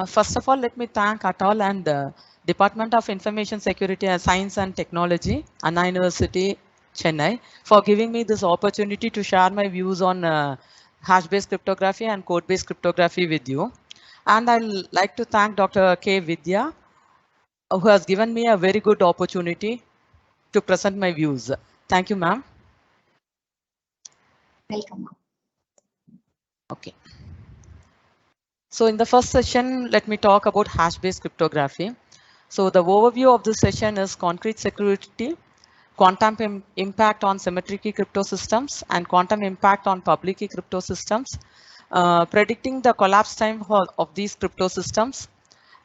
First of all, let me thank Atal and Department of Information Security and Science and Technology, Anna University, Chennai, for giving me this opportunity to share my views on hash-based cryptography and code-based cryptography with you. And I'd like to thank Dr. K. Vidya, who has given me a very good opportunity to present my views. Thank you, ma'am. Welcome. Okay. So in the first session, let me talk about hash-based cryptography. So the overview of this session is concrete security, quantum impact on symmetric key crypto systems, and quantum impact on public key crypto systems, predicting the collapse time of these crypto systems,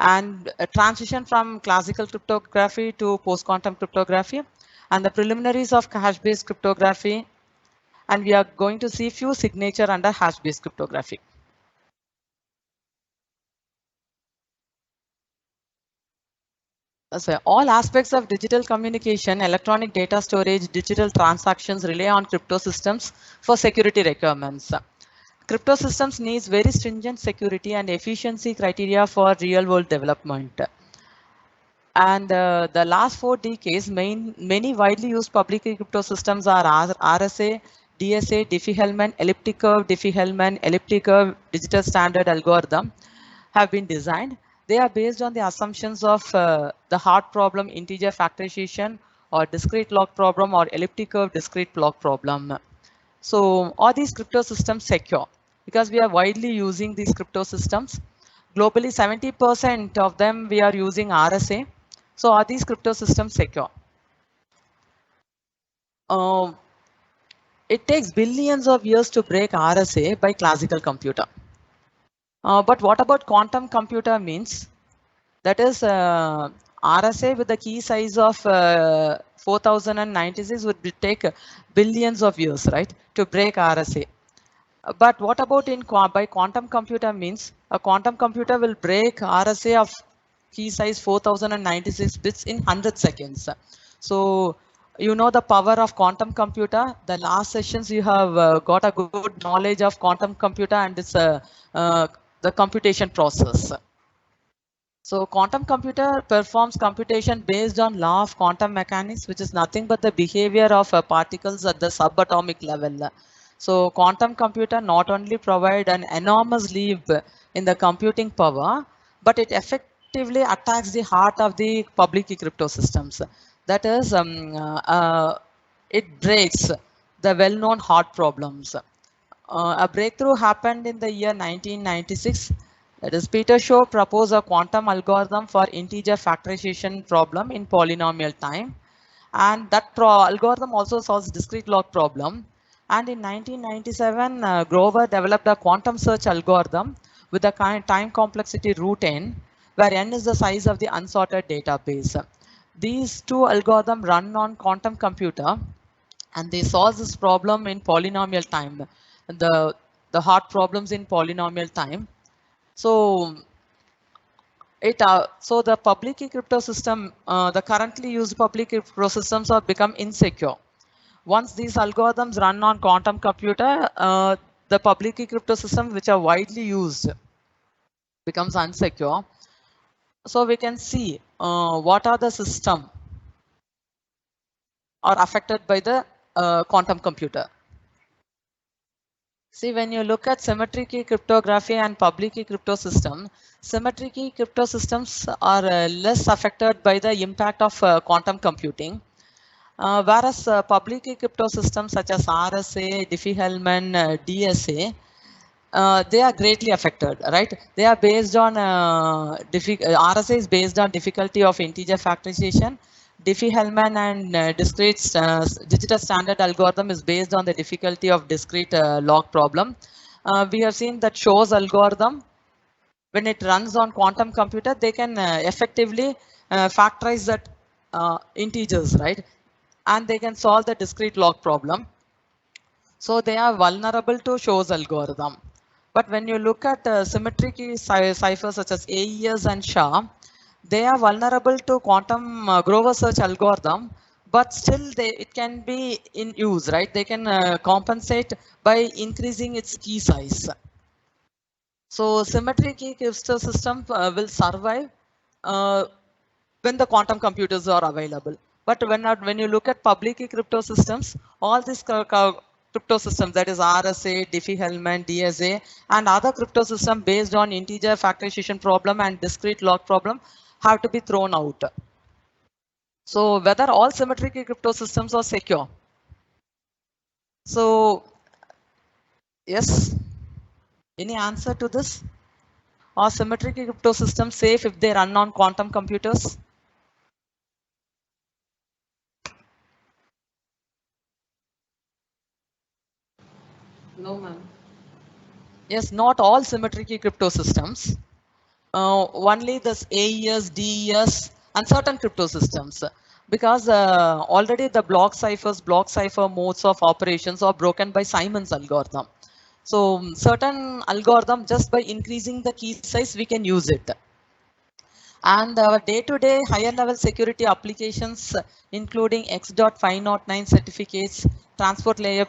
and a transition from classical cryptography to post-quantum cryptography, and the preliminaries of hash-based cryptography. And we are going to see few signature under hash-based cryptography. So all aspects of digital communication, electronic data storage, digital transactions rely on crypto systems for security requirements. Crypto systems needs very stringent security and efficiency criteria for real world development. And the last 4 decades, many widely used public key crypto systems are RSA, DSA, Diffie-Hellman, elliptic curve, Diffie-Hellman, elliptic curve, digital standard algorithm have been designed. They are based on the assumptions of the hard problem, integer factorization, or discrete log problem, or elliptic curve discrete log problem. So are these crypto systems secure? Because we are widely using these crypto systems. Globally, 70% of them we are using RSA. So are these crypto systems secure? Uh, it takes billions of years to break RSA by classical computer. But what about quantum computer means? That is RSA with the key size of 4096 would take billions of years, right, to break RSA. But what about in by quantum computer means a quantum computer will break RSA of key size 4096 bits in 100 seconds. So you know the power of quantum computer. The last sessions you have got a good knowledge of quantum computer and its the computation process. So quantum computer performs computation based on law of quantum mechanics, which is nothing but the behavior of particles at the subatomic level. So quantum computer not only provide an enormous leap in the computing power, but it effectively attacks the heart of the public key crypto systems. That is, it breaks the well-known hard problems. A breakthrough happened in the year 1996. That is, Peter Shaw proposed a quantum algorithm for integer factorization problem in polynomial time. And that algorithm also solves discrete log problem. And in 1997, Grover developed a quantum search algorithm with a time complexity root n, where n is the size of the unsorted database. These two algorithms run on quantum computer, and they solve this problem in polynomial time, the hard problems in polynomial time. So so the public key crypto system, the currently used public key crypto systems have become insecure. Once these algorithms run on quantum computer, the public key crypto systems which are widely used becomes unsecure. So we can see what are the system are affected by the quantum computer. See, when you look at symmetric key cryptography and public key crypto system, symmetric key crypto systems are less affected by the impact of quantum computing, whereas public key crypto systems such as RSA, Diffie-Hellman, DSA, they are greatly affected, right? They are based on RSA is based on difficulty of integer factorization. Diffie-Hellman and discrete digital standard algorithm is based on the difficulty of discrete log problem. We have seen that Shaw's algorithm, when it runs on quantum computer, they can effectively factorize that integers, right? And they can solve the discrete log problem. So they are vulnerable to Shaw's algorithm. But when you look at symmetric key ciphers such as AES and SHA, they are vulnerable to quantum Grover search algorithm, but still it can be in use, right? They can compensate by increasing its key size. So symmetry key crypto system will survive when the quantum computers are available. But when you look at public key crypto systems, all these crypto systems, that is RSA, Diffie-Hellman, DSA, and other crypto system based on integer factorization problem and discrete log problem have to be thrown out. So whether all symmetric key crypto systems are secure? So yes, any answer to this? Are symmetric key crypto systems safe if they run on quantum computers? No, ma'am. Yes, not all symmetric key crypto systems. Only this AES, DES, and certain crypto systems. Because already the block ciphers, block cipher modes of operations are broken by Simon's algorithm. So certain algorithm, just by increasing the key size, we can use it. And our day-to-day higher level security applications, including X.509 certificates, transport layer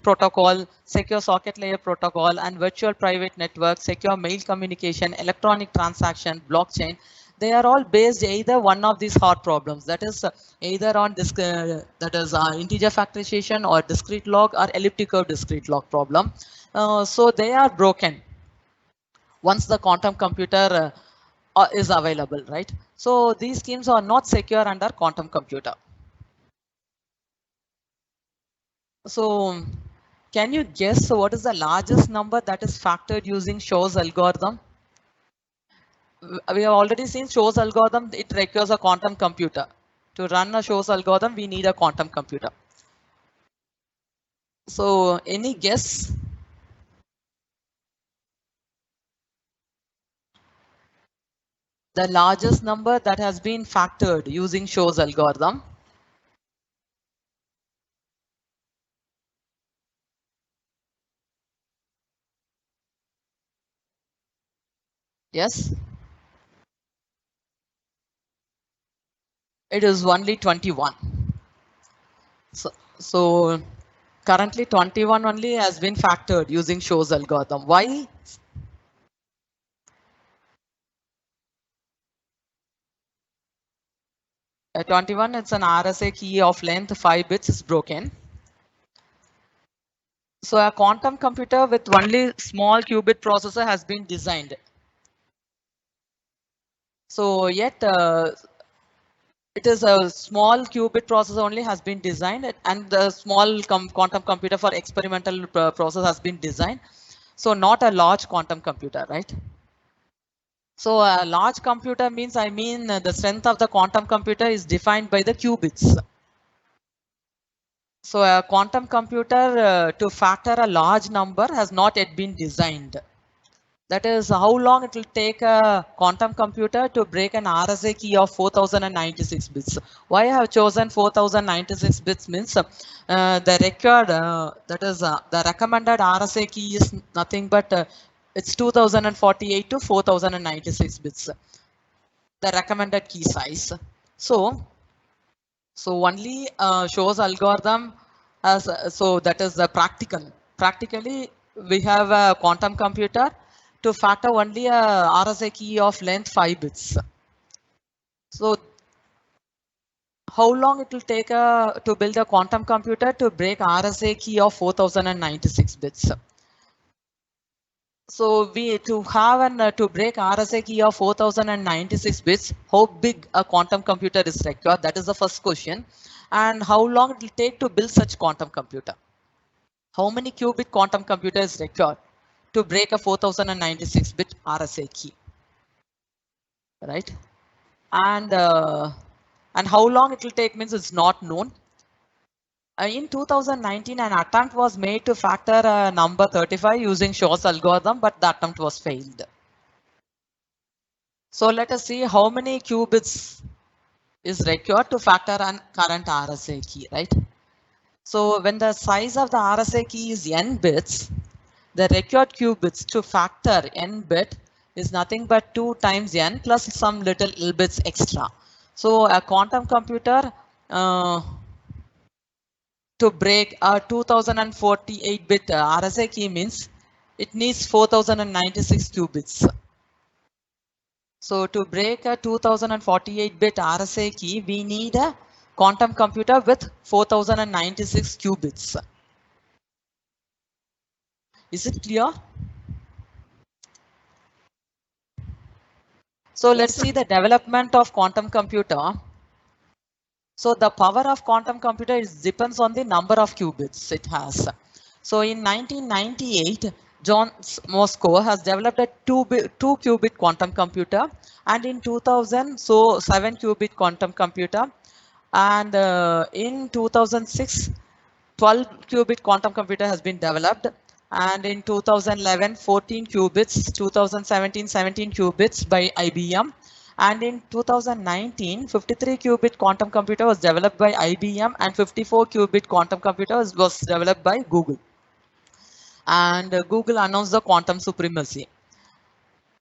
protocol, secure socket layer protocol, and virtual private network, secure mail communication, electronic transaction, blockchain, they are all based either one of these hard problems. That is either on integer factorization or discrete log or elliptic curve discrete log problem. So they are broken once the quantum computer is available, right? So these schemes are not secure under quantum computer. So can you guess what is the largest number that is factored using Shor's algorithm? We have already seen Shor's algorithm. It requires a quantum computer. To run a Shor's algorithm, we need a quantum computer. So any guess? The largest number that has been factored using Shor's algorithm? Yes, it is only 21. So currently 21 only has been factored using Shor's algorithm. Why? 21, it's an RSA key of length 5 bits is broken. So a quantum computer with only small qubit processor has been designed. So yet it is a small qubit processor only has been designed, and the small quantum computer for experimental process has been designed. So not a large quantum computer, right? So a large computer means, I mean, the strength of the quantum computer is defined by the qubits. So a quantum computer to factor a large number has not yet been designed. That is how long it will take a quantum computer to break an RSA key of 4096 bits. Why I have chosen 4096 bits means the record, that is the recommended RSA key is nothing but it's 2048 to 4096 bits, the recommended key size. So only Shor's algorithm as so that is the practical. Practically, we have a quantum computer to factor only a RSA key of length 5 bits. So how long it will take to build a quantum computer to break RSA key of 4096 bits? So we to have an to break RSA key of 4096 bits, how big a quantum computer is required? That is the first question. And how long it will take to build such quantum computer? How many qubit quantum computer is required to break a 4096 bit RSA key? Right? And how long it will take means it's not known. In 2019, an attempt was made to factor number 35 using Shor's algorithm, but the attempt was failed. So let us see how many qubits is required to factor an current RSA key, right? So when the size of the RSA key is n bits, the required qubits to factor n bit is nothing but 2 times n plus some little bits extra. So a quantum computer to break a 2048 bit RSA key means it needs 4096 qubits. So to break a 2048-bit RSA key, we need a quantum computer with 4096 qubits. Is it clear? So let's see the development of quantum computer. So the power of quantum computer depends on the number of qubits it has. So in 1998, John Moscow has developed a 2 qubit quantum computer, and in 2000, so 7 qubit quantum computer, and in 2006, 12 qubit quantum computer has been developed, and in 2011, 14 qubits, 2017, 17 qubits by IBM. And in 2019, 53 qubit quantum computer was developed by IBM, and 54 qubit quantum computer was developed by Google. And Google announced the quantum supremacy.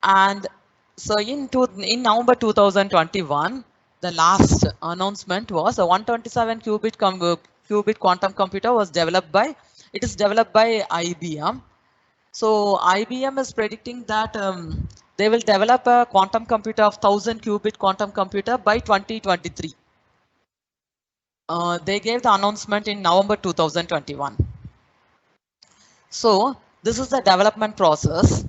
And so in November 2021, the last announcement was a 127 qubit quantum computer was developed by, it is developed by IBM. So IBM is predicting that they will develop a quantum computer of 1000 qubit quantum computer by 2023. They gave the announcement in November 2021. So this is the development process.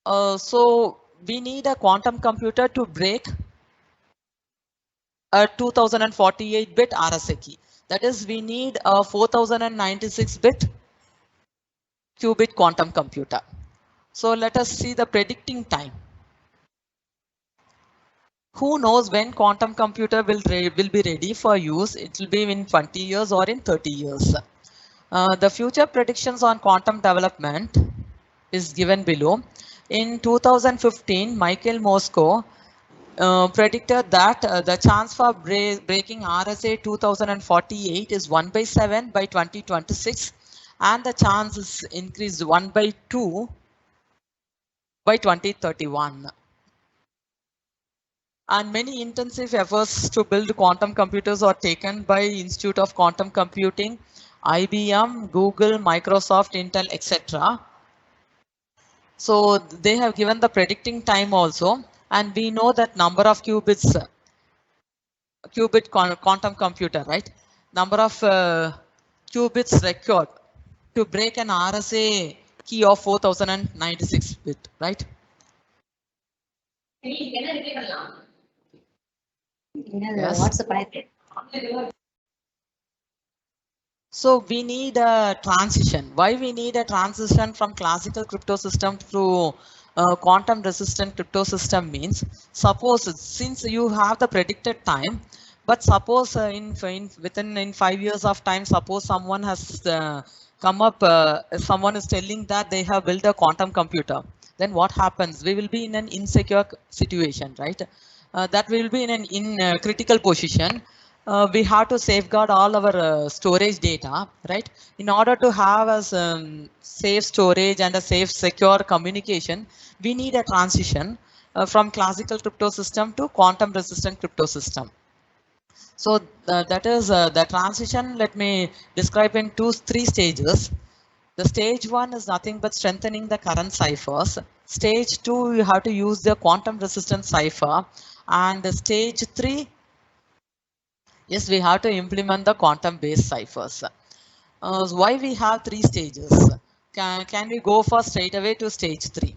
So we need a quantum computer to break a 2048-bit RSA key. That is, we need a 4096-bit qubit quantum computer. So let us see the predicting time. Who knows when quantum computer will be ready for use? It will be in 20 years or in 30 years. The future predictions on quantum development is given below. In 2015, Michael Moscow predicted that the chance for breaking RSA 2048 is 1/7 by 2026, and the chance is increased 1/2 by 2031. And many intensive efforts to build quantum computers are taken by Institute of Quantum Computing, IBM, Google, Microsoft, Intel, etc. So they have given the predicting time also, and we know that number of qubits, quantum computer, right? Number of qubits required to break an RSA key of 4096 bit, right? Yes. What's the price? So we need a transition. Why we need a transition from classical crypto system to quantum resistant crypto system means, suppose since you have the predicted time, but suppose within 5 years of time, suppose someone has come up, someone is telling that they have built a quantum computer, then what happens? We will be in an insecure situation, right? That will be in an critical position. We have to safeguard all our storage data, right? In order to have a safe storage and a safe, secure communication, we need a transition from classical crypto system to quantum resistant crypto system. So that is the transition. Let me describe in three stages. The stage 1 is nothing but strengthening the current ciphers. Stage 2, you have to use the quantum resistant cipher. And stage 3, yes, we have to implement the quantum based ciphers. Why we have 3 stages? Can we go for straight away to stage 3?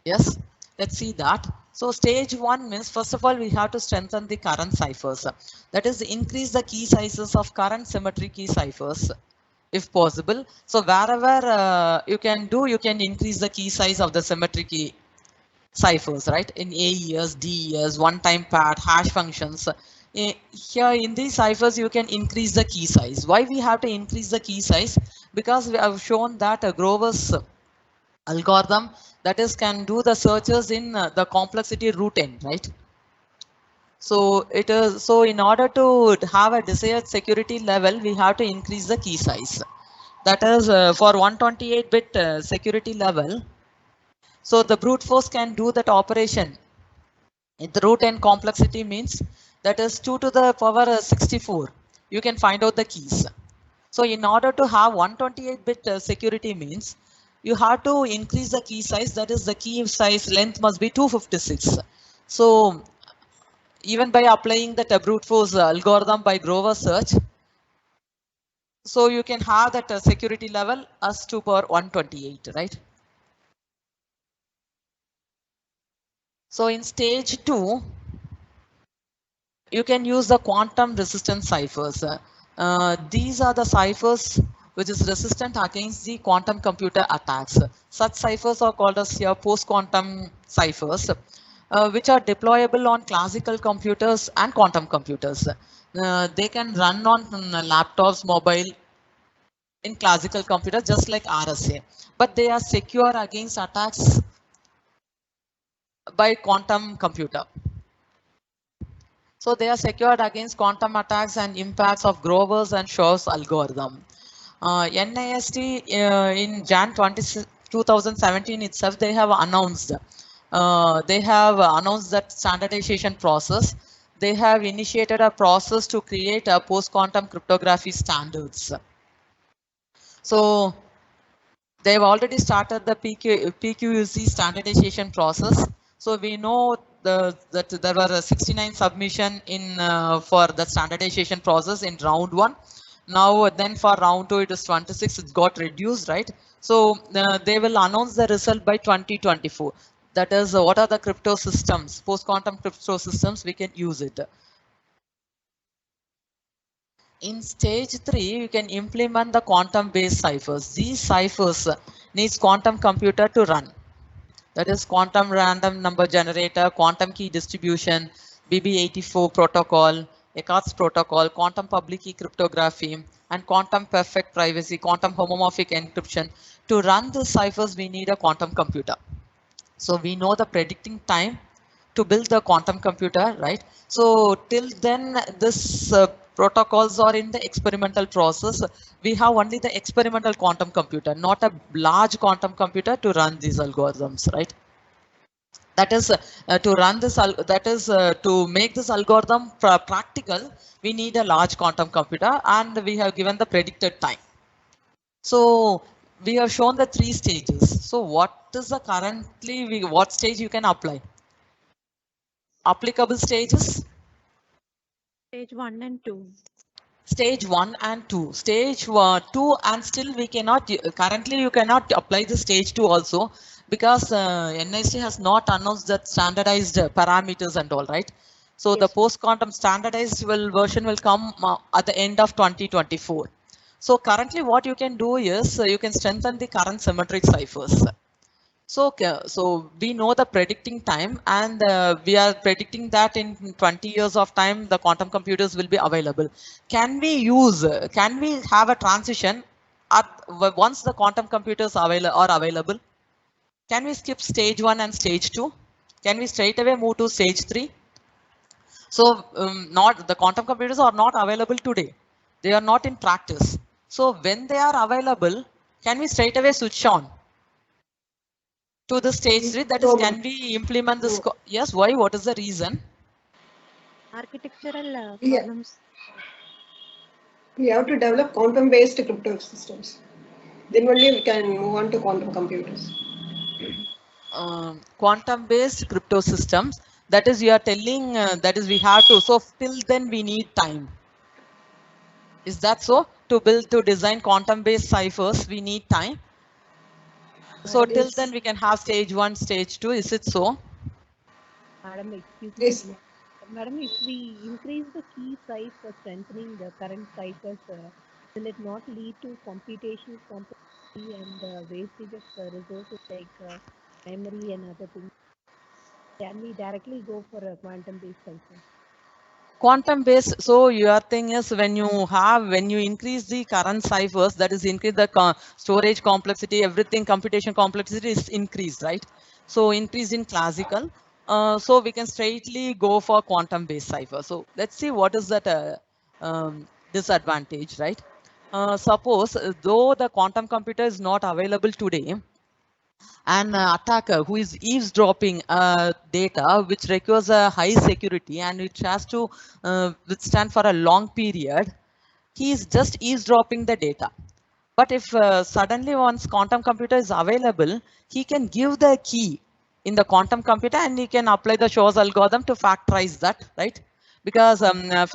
Yes, let's see that. So stage 1 means, first of all, we have to strengthen the current ciphers. That is, increase the key sizes of current symmetry key ciphers, if possible. So wherever you can increase the key size of the symmetry key ciphers, right? In AES, DES, one-time pad, hash functions. Here in these ciphers, you can increase the key size. Why we have to increase the key size? Because we have shown that Grover's algorithm, that is, can do the searches in the complexity root n, right? So it is, so in order to have a desired security level, we have to increase the key size. That is for 128-bit security level. So the brute force can do that operation. The root n complexity means that is 2 to the power 64. You can find out the keys. So in order to have 128-bit security means you have to increase the key size, that is the key size length must be 256. So even by applying the brute force algorithm by Grover search, so you can have that security level as 2 power 128, right? So in stage 2, you can use the quantum resistant ciphers. These are the ciphers which is resistant against the quantum computer attacks. Such ciphers are called as here post-quantum ciphers, which are deployable on classical computers and quantum computers. They can run on laptops, mobile, in classical computers just like RSA, but they are secure against attacks by quantum computer. So they are secured against quantum attacks and impacts of Grover's and Shor's algorithm. NIST in Jan 2017 itself, they have announced that standardization process. They have initiated a process to create a post-quantum cryptography standards. So they've already started the PQUC standardization process. So we know that there were 69 submission in for the standardization process in round 1. Now then for round 2 it is 26. It got reduced, right? So they will announce the result by 2024. That is what are the crypto systems, post-quantum crypto systems we can use it. In stage 3, you can implement the quantum-based ciphers. These ciphers needs quantum computer to run. That is quantum random number generator, quantum key distribution, BB84 protocol, Eckhart's protocol, quantum public key cryptography, and quantum perfect privacy, quantum homomorphic encryption. To run the ciphers, we need a quantum computer. So we know the predicting time to build the quantum computer, right? So till then, this protocols are in the experimental process. We have only the experimental quantum computer, not a large quantum computer to run these algorithms, right? That is to run this, to make this algorithm practical, we need a large quantum computer, and we have given the predicted time. So we have shown the 3 stages. So what is the currently, what stage you can apply? Applicable stages? Stage 1 and 2. Stage 1 and 2. Stage 2 and still we cannot, currently you cannot apply the stage 2 also because NIST has not announced that standardized parameters and all, right? So yes, the post-quantum standardized version will come at the end of 2024. So currently what you can do is you can strengthen the current symmetric ciphers. So we know the predicting time, and we are predicting that in 20 years of time, the quantum computers will be available. Can we have a transition once the quantum computers are available? Can we skip stage 1 and stage 2? Can we straight away move to stage 3? So the quantum computers are not available today. They are not in practice. So when they are available, can we straight away switch on to the stage 3? That is, can we implement this? Yes, why? What is the reason? Architectural problems. We have to develop quantum-based crypto systems. Then only we can move on to quantum computers. Quantum-based crypto systems. That is, you are telling that is we have to. So till then we need time. Is that so? To design quantum-based ciphers, we need time. So till then we can have stage 1, stage 2. Is it so? Madam, excuse me. Madam, if we increase the key size for strengthening the current ciphers, will it not lead to computational complexity and wastage of resources like memory and other things? Can we directly go for a quantum-based cipher? Quantum-based, so your thing is when you increase the current ciphers, that is increase the storage complexity, everything, computation complexity is increased, right? So increase in classical, so we can straightly go for quantum-based cipher. So let's see what is that disadvantage, right? Suppose though the quantum computer is not available today, an attacker who is eavesdropping data which requires a high security and which has to withstand for a long period, he is just eavesdropping the data. But if suddenly once quantum computer is available, he can give the key in the quantum computer and he can apply the Shor's algorithm to factorize that, right? Because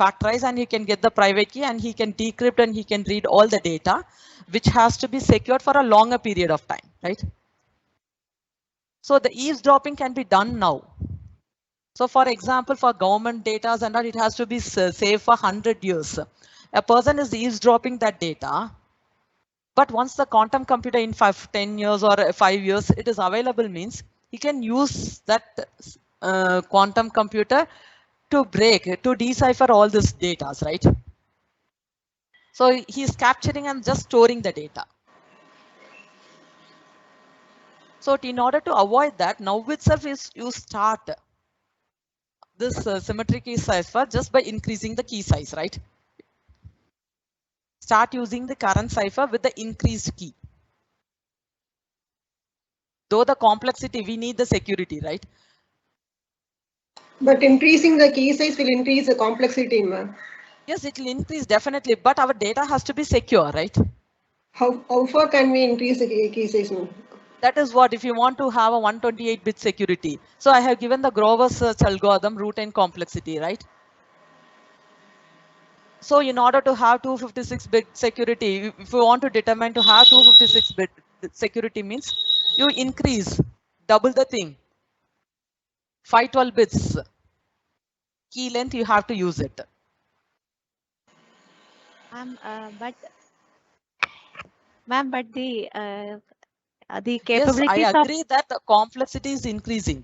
factorize and he can get the private key and he can decrypt and he can read all the data, which has to be secured for a longer period of time, right? So the eavesdropping can be done now. So for example, for government data and all, it has to be safe for 100 years. A person is eavesdropping that data, but once the quantum computer in 10 years or 5 years, it is available means he can use that quantum computer to to decipher all this data, right? So he's capturing and just storing the data. So in order to avoid that, now itself is you start this symmetric key cipher just by increasing the key size, right? Start using the current cipher with the increased key. Though the complexity, we need the security, right? But increasing the key size will increase the complexity, ma'am. Yes, it will increase definitely, but our data has to be secure, right? How far can we increase the key size, ma'am? That is what, if you want to have a 128-bit security. So I have given the Grover search algorithm root and complexity, right? So in order to have 256-bit security, if you want to determine to have 256-bit security means you increase double the thing, 512 bits key length, you have to use it. Ma'am, but the capabilities yes, I agree that the complexity is increasing.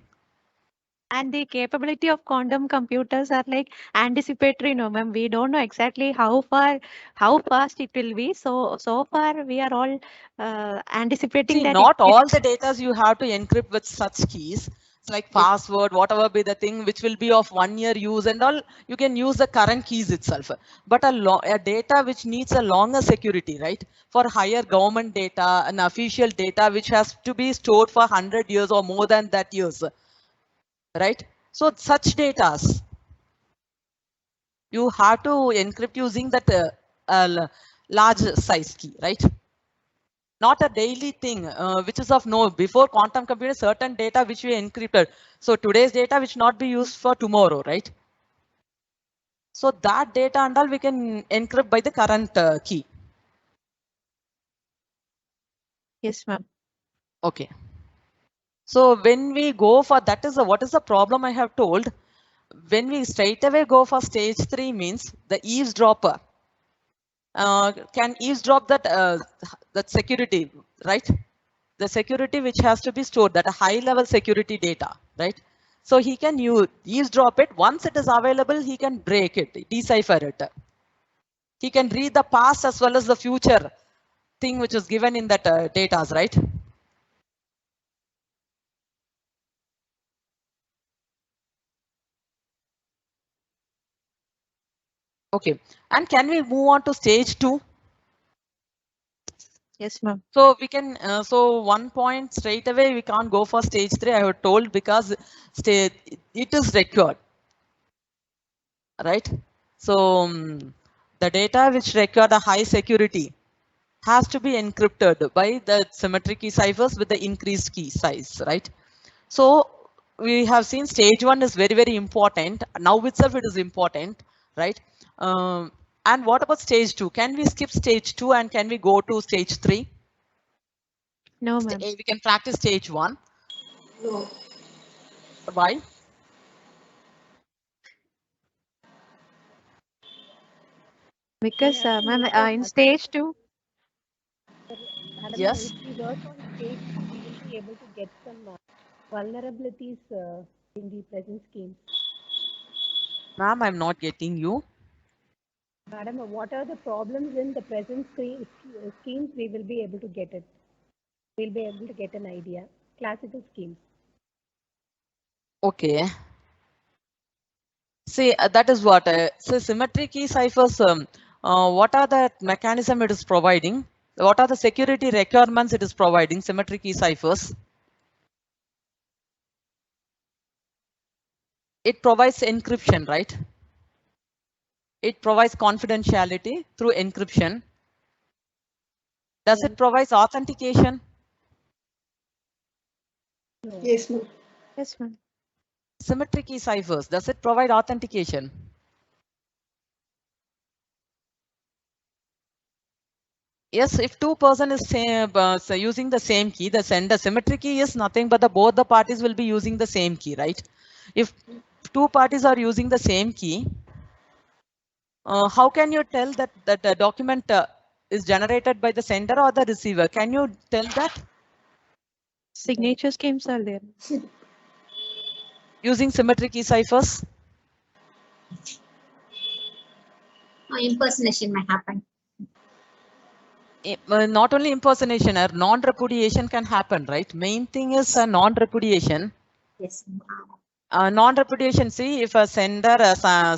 and the capability of quantum computers are like anticipatory, no ma'am. We don't know exactly how fast it will be. So far we are all anticipating See, that not all the data you have to encrypt with such keys. It's like password, whatever be the thing which will be of 1 year use and all, you can use the current keys itself. But a data which needs a longer security, right? For higher government data and official data which has to be stored for 100 years or more than that years, right? So such data, you have to encrypt using that large size key, right? Not a daily thing, which is of no, before quantum computer, certain data which we encrypted. So today's data which not be used for tomorrow, right? So that data and all we can encrypt by the current key. Yes, ma'am. Okay. So when we go for that is what is the problem I have told. When we straight away go for stage 3 means the eavesdropper can eavesdrop that security, right? The security which has to be stored, that a high level security data, right? So he can eavesdrop it. Once it is available, he can break it, decipher it. He can read the past as well as the future thing which is given in that data, right? Okay. And can we move on to stage 2? Yes, ma'am. So we can, so one point straight away, we can't go for stage 3, I have told, because it is required, right? So the data which require the high security has to be encrypted by the symmetric key ciphers with the increased key size, right? So we have seen stage 1 is very, very important. Now itself it is important, right? And what about stage 2? Can we skip stage 2 and can we go to stage 3? No, ma'am. We can practice stage 1. No. Why? Because, ma'am, in stage 2. Yes. If we work on stage 2, we will be able to get some vulnerabilities in the present schemes. Ma'am, I'm not getting you. Madam, what are the problems in the present schemes? We will be able to get it. We'll be able to get an idea. Classical schemes. Okay. See, that is what. So symmetric key ciphers, what are the mechanism it is providing? What are the security requirements it is providing, symmetric key ciphers? It provides encryption, right? It provides confidentiality through encryption. Does it provide authentication? Yes, ma'am. Yes, ma'am. Symmetric key ciphers, does it provide authentication? Yes, if two person is so using the same key, the symmetric key is nothing but both the parties will be using the same key, right? If two parties are using the same key, how can you tell that the document is generated by the sender or the receiver? Can you tell that? Signature schemes are there. Using symmetric key ciphers? Impersonation may happen. Not only impersonation, non-repudiation can happen, right? Main thing is non-repudiation. Yes. Non-repudiation, see, if a sender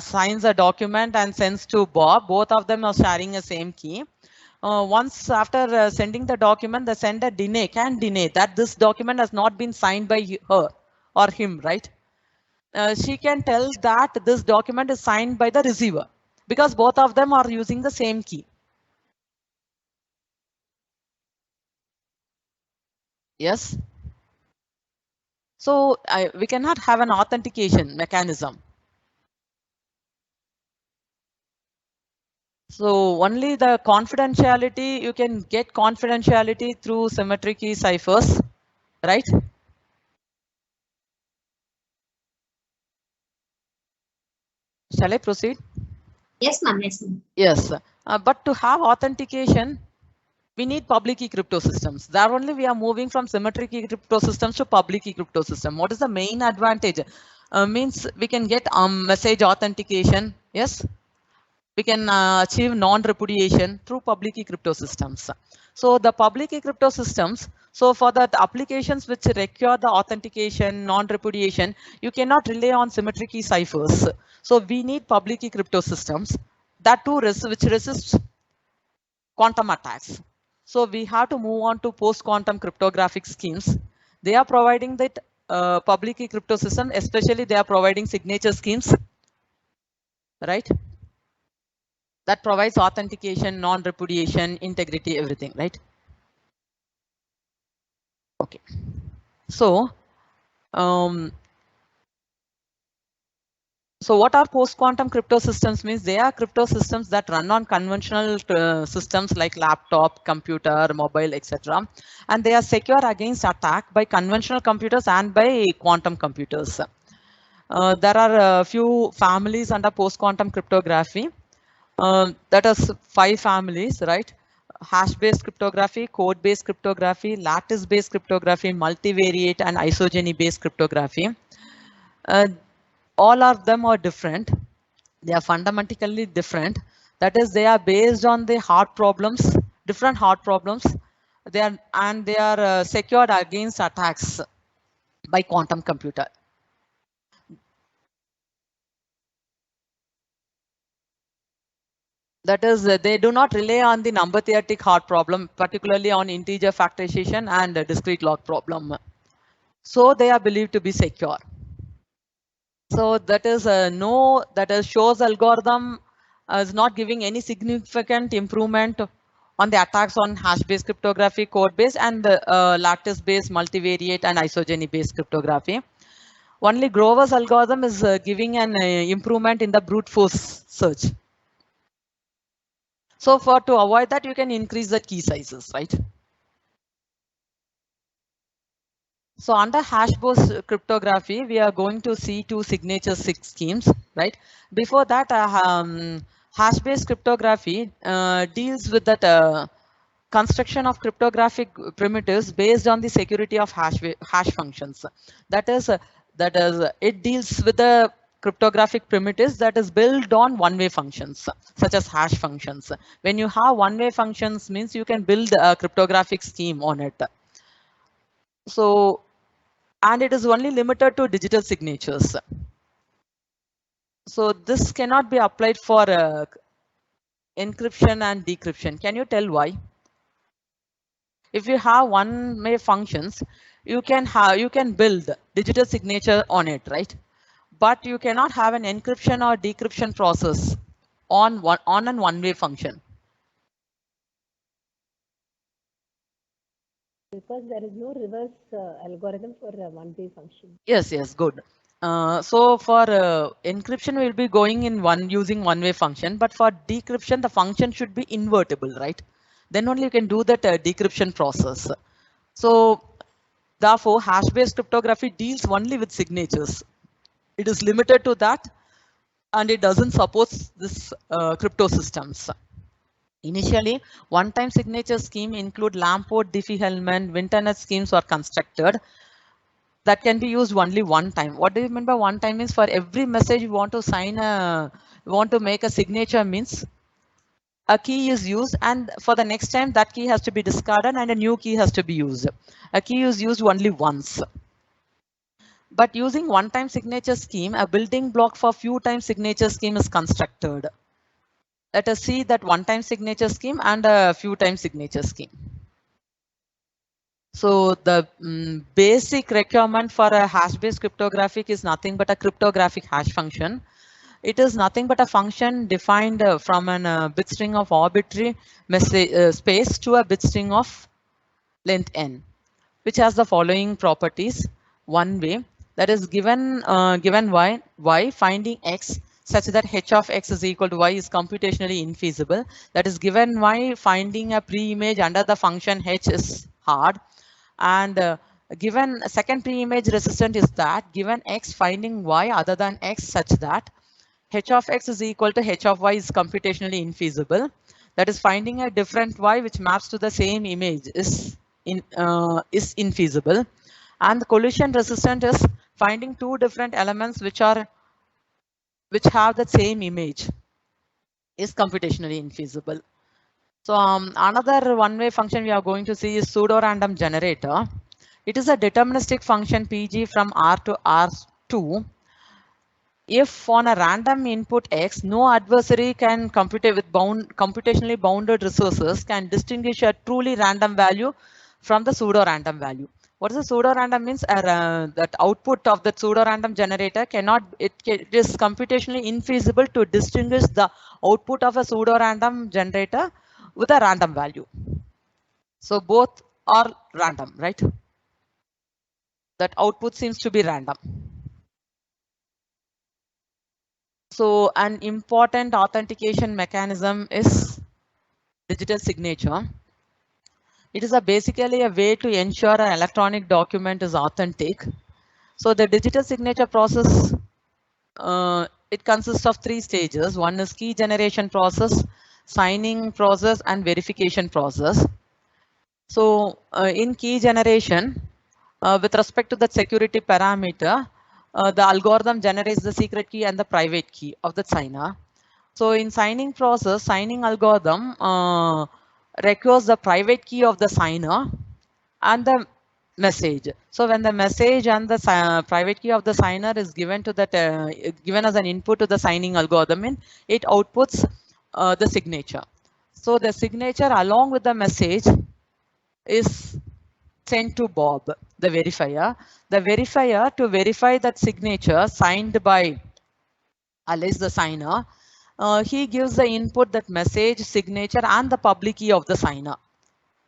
signs a document and sends to Bob, both of them are sharing a same key. Once after sending the document, the sender can deny that this document has not been signed by her or him, right? She can tell that this document is signed by the receiver because both of them are using the same key. Yes. So we cannot have an authentication mechanism. So only the confidentiality, you can get confidentiality through symmetric key ciphers, right? Shall I proceed? Yes, ma'am. Yes, ma'am. Yes, but to have authentication, we need public key crypto systems. There only we are moving from symmetric key crypto systems to public key crypto system. What is the main advantage? Means we can get message authentication. Yes, we can achieve non-repudiation through public key crypto systems. So the public key crypto systems, so for the applications which require the authentication, non-repudiation, you cannot rely on symmetric key ciphers. So we need public key crypto systems that too which resist quantum attacks. So we have to move on to post-quantum cryptographic schemes. They are providing that public key crypto system, especially they are providing signature schemes, right? That provides authentication, non-repudiation, integrity, everything, right? Okay. So, so what are post-quantum crypto systems means? They are crypto systems that run on conventional systems like laptop, computer, mobile, etc. And they are secure against attack by conventional computers and by quantum computers. There are a few families under post-quantum cryptography. That is 5 families, right? Hash-based cryptography, code-based cryptography, lattice-based cryptography, multivariate and isogeny-based cryptography. All of them are different. They are fundamentally different. That is, they are based on the hard problems, different hard problems. They are secured against attacks by quantum computer. That is, they do not rely on the number theoretic hard problem, particularly on integer factorization and discrete log problem. So they are believed to be secure. So that is Shor's algorithm is not giving any significant improvement on the attacks on hash-based cryptography, code-based, and lattice-based, multivariate, and isogeny-based cryptography. Only Grover's algorithm is giving an improvement in the brute force search. So to avoid that, you can increase the key sizes, right? So under hash-based cryptography, we are going to see 2 signature schemes, right? Before that, hash-based cryptography deals with that construction of cryptographic primitives based on the security of hash functions. That is, it deals with the cryptographic primitives that is built on one-way functions, such as hash functions. When you have one-way functions, means you can build a cryptographic scheme on it. So, and it is only limited to digital signatures. So this cannot be applied for encryption and decryption. Can you tell why? If you have one-way functions, you can build digital signature on it, right? But you cannot have an encryption or decryption process on and one-way function. Because there is no reverse algorithm for a one-way function. Yes, good. So for encryption, we'll be going in using one-way function, but for decryption, the function should be invertible, right? Then only you can do that decryption process. So therefore, hash-based cryptography deals only with signatures. It is limited to that, and it doesn't support this crypto systems. Initially, one-time signature scheme include Lamport, Diffie-Hellman, Winternett schemes were constructed that can be used only one time. What do you mean by one time? Means for every message you want to sign want to make a signature means a key is used, and for the next time that key has to be discarded and a new key has to be used. A key is used only once. But using one-time signature scheme, a building block for few time signature scheme is constructed. Let us see that one-time signature scheme and a few time signature scheme. So the basic requirement for a hash-based cryptographic is nothing but a cryptographic hash function. It is nothing but a function defined from a bit string of arbitrary message space to a bit string of length n, which has the following properties. One way, that is given y finding x such that h of x is equal to y is computationally infeasible. That is given y finding a pre-image under the function h is hard. And given second pre-image resistant is that given x finding y other than x such that h of x is equal to h of y is computationally infeasible. That is finding a different y which maps to the same image is infeasible. And the collision resistant is finding two different elements which have the same image is computationally infeasible. So another one-way function we are going to see is pseudo-random generator. It is a deterministic function PG from R to R2. If on a random input X, no adversary can compute with computationally bounded resources can distinguish a truly random value from the pseudo-random value. What is a pseudo-random means? That output of the pseudo-random generator it is computationally infeasible to distinguish the output of a pseudo-random generator with a random value. So both are random, right? That output seems to be random. So an important authentication mechanism is digital signature. It is basically a way to ensure an electronic document is authentic. So the digital signature process, it consists of three stages. One is key generation process, signing process, and verification process. So in key generation, with respect to the security parameter, the algorithm generates the secret key and the private key of the signer. So in signing process, signing algorithm requires the private key of the signer and the message. So when the message and the private key of the signer is given to that given as an input to the signing algorithm, it outputs the signature. So the signature along with the message is sent to Bob, the verifier. The verifier, to verify that signature signed by Alice, the signer, he gives the input, that message, signature, and the public key of the signer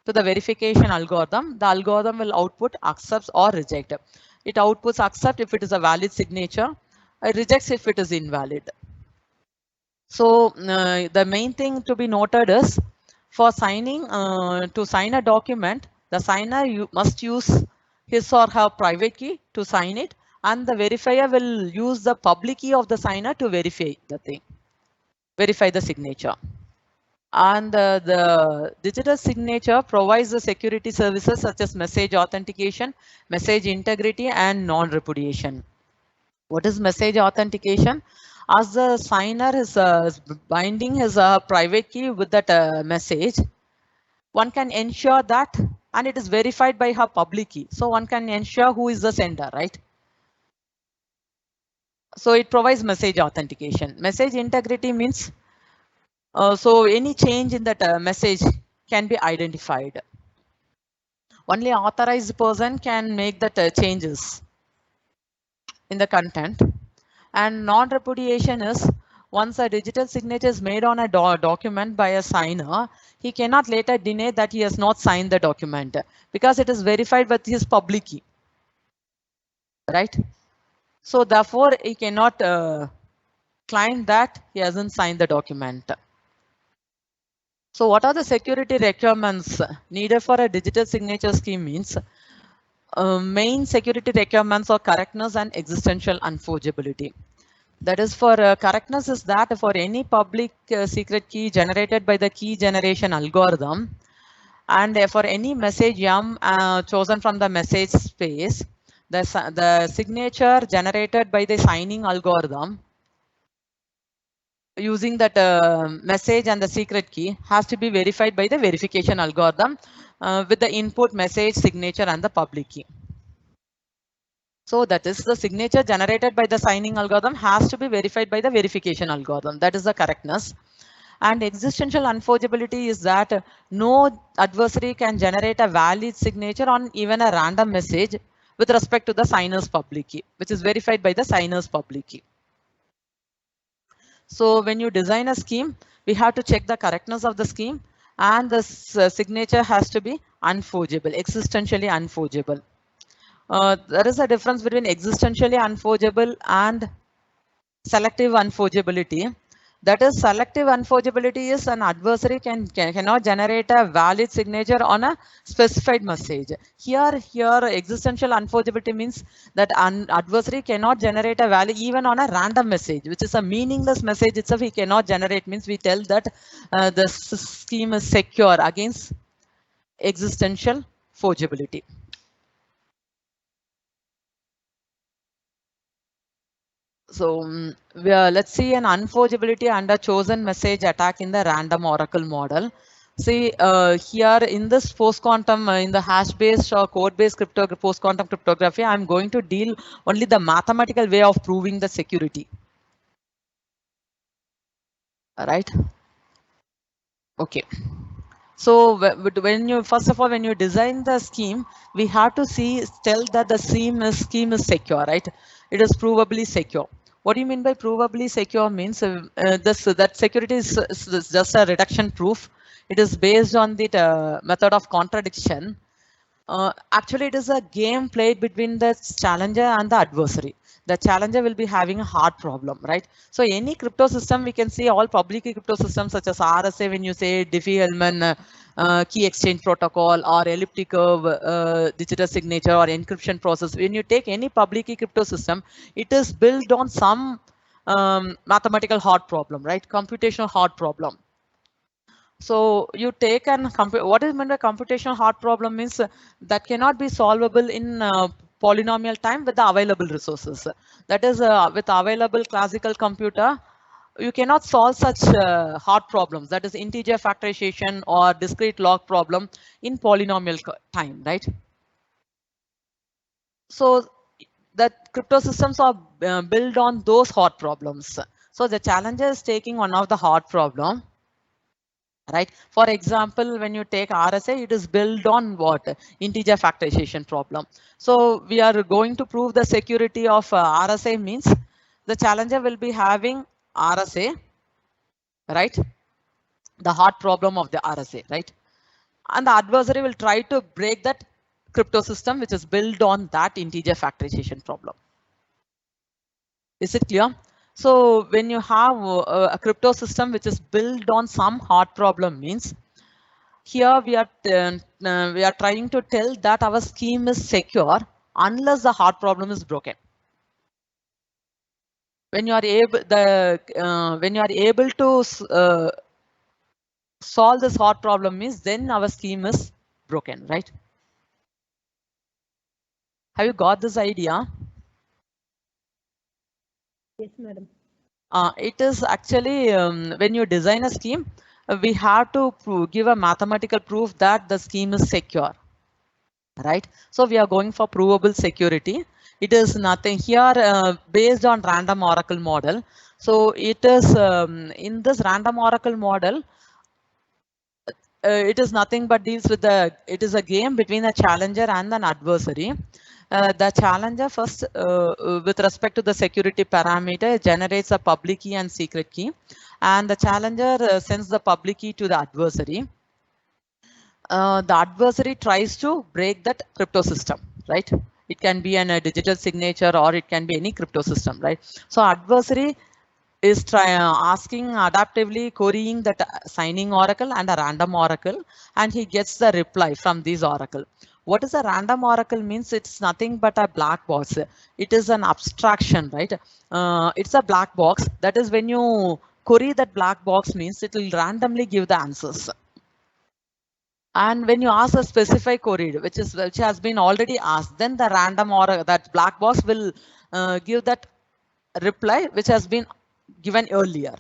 to the verification algorithm. The algorithm will output accepts or reject. It outputs accept if it is a valid signature, it rejects if it is invalid. So the main thing to be noted is for signing, to sign a document, the signer must use his or her private key to sign it, and the verifier will use the public key of the signer to verify the thing, verify the signature. And the digital signature provides the security services such as message authentication, message integrity, and non-repudiation. What is message authentication? As the signer is binding his private key with that message, one can ensure that, and it is verified by her public key. So one can ensure who is the sender, right? So it provides message authentication. Message integrity means so any change in that message can be identified. Only authorized person can make that changes in the content. And non-repudiation is once a digital signature is made on a document by a signer, he cannot later deny that he has not signed the document because it is verified with his public key, right? So therefore, he cannot claim that he hasn't signed the document. So what are the security requirements needed for a digital signature scheme means main security requirements are correctness and existential unforgeability. That is for correctness is that for any public secret key generated by the key generation algorithm and for any message yum chosen from the message space, the signature generated by the signing algorithm using that message and the secret key has to be verified by the verification algorithm with the input message signature and the public key. So that is the signature generated by the signing algorithm has to be verified by the verification algorithm. That is the correctness. And existential unforgeability is that no adversary can generate a valid signature on even a random message with respect to the signer's public key, which is verified by the signer's public key. So when you design a scheme, we have to check the correctness of the scheme and the signature has to be unforgeable, existentially unforgeable. There is a difference between existentially unforgeable and selective unforgeability. That is, selective unforgeability is an adversary cannot generate a valid signature on a specified message. Here existential unforgeability means that an adversary cannot generate a value even on a random message, which is a meaningless message itself. He cannot generate means we tell that the scheme is secure against existential forgeability. So let's see an unforgeability under chosen message attack in the random oracle model. See here in this post-quantum, in the hash-based or code-based post-quantum cryptography, I'm going to deal only the mathematical way of proving the security. All right. Okay. So when you first of all, when you design the scheme, we have to tell that the scheme is secure, right? It is provably secure. What do you mean by provably secure means that security is just a reduction proof. It is based on the method of contradiction. Actually, it is a game played between the challenger and the adversary. The challenger will be having a hard problem, right? So any crypto system, we can see all public crypto systems such as RSA, when you say Diffie-Hellman key exchange protocol or elliptic curve digital signature or encryption process. When you take any public crypto system, it is built on some mathematical hard problem, right? Computational hard problem. So you take and what is meant by computational hard problem means that cannot be solvable in polynomial time with the available resources. That is with available classical computer, you cannot solve such hard problems. That is integer factorization or discrete log problem in polynomial time, right? So that crypto systems are built on those hard problems. So the challenger is taking one of the hard problem. Right. For example, when you take RSA, it is built on what? Integer factorization problem. So we are going to prove the security of RSA means the challenger will be having RSA, right? The hard problem of the RSA, right? And the adversary will try to break that crypto system, which is built on that integer factorization problem. Is it clear? So when you have a crypto system which is built on some hard problem means here we are trying to tell that our scheme is secure unless the hard problem is broken. When you are able to solve this hard problem means then our scheme is broken, right? Have you got this idea? Yes, madam. It is actually when you design a scheme, we have to give a mathematical proof that the scheme is secure, right? So we are going for provable security. It is nothing here based on random oracle model. So it is in this random oracle model, it is nothing but deals with it is a game between a challenger and an adversary. The challenger first, with respect to the security parameter, generates a public key and secret key, and the challenger sends the public key to the adversary. The adversary tries to break that crypto system, right? It can be a digital signature or it can be any crypto system, right? So adversary is asking adaptively querying that signing oracle and a random oracle, and he gets the reply from these oracle. What is a random oracle means? It's nothing but a black box. It is an abstraction, right? It's a black box. That is when you query that black box means it will randomly give the answers. And when you ask a specific query, which has been already asked, then the random or that black box will give that reply which has been given earlier.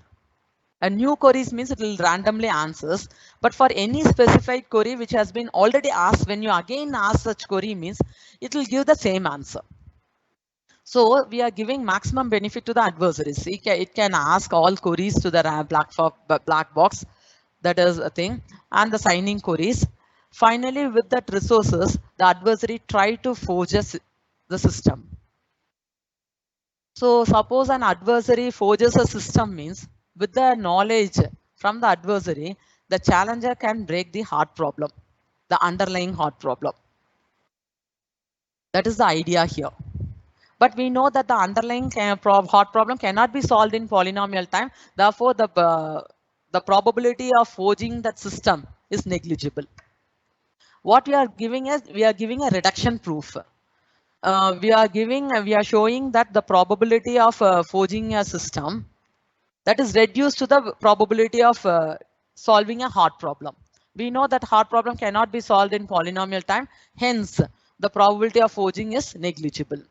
A new queries means it will randomly answers, but for any specified query which has been already asked, when you again ask such query means it will give the same answer. So we are giving maximum benefit to the adversaries. It can ask all queries to the black box. That is a thing, and the signing queries. Finally, with that resources, the adversary try to forge the system. So suppose an adversary forges a system means with the knowledge from the adversary, the challenger can break the hard problem, the underlying hard problem. That is the idea here. But we know that the underlying hard problem cannot be solved in polynomial time. Therefore, the probability of forging that system is negligible. What we are giving is we are giving a reduction proof. We are showing that the probability of forging a system that is reduced to the probability of solving a hard problem. We know that hard problem cannot be solved in polynomial time. Hence, the probability of forging is negligible.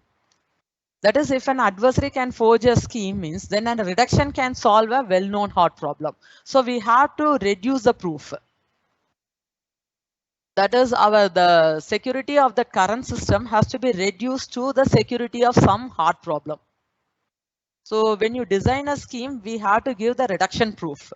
That is, if an adversary can forge a scheme means then a reduction can solve a well-known hard problem. So we have to reduce the proof. That is, the security of the current system has to be reduced to the security of some hard problem. So when you design a scheme, we have to give the reduction proof.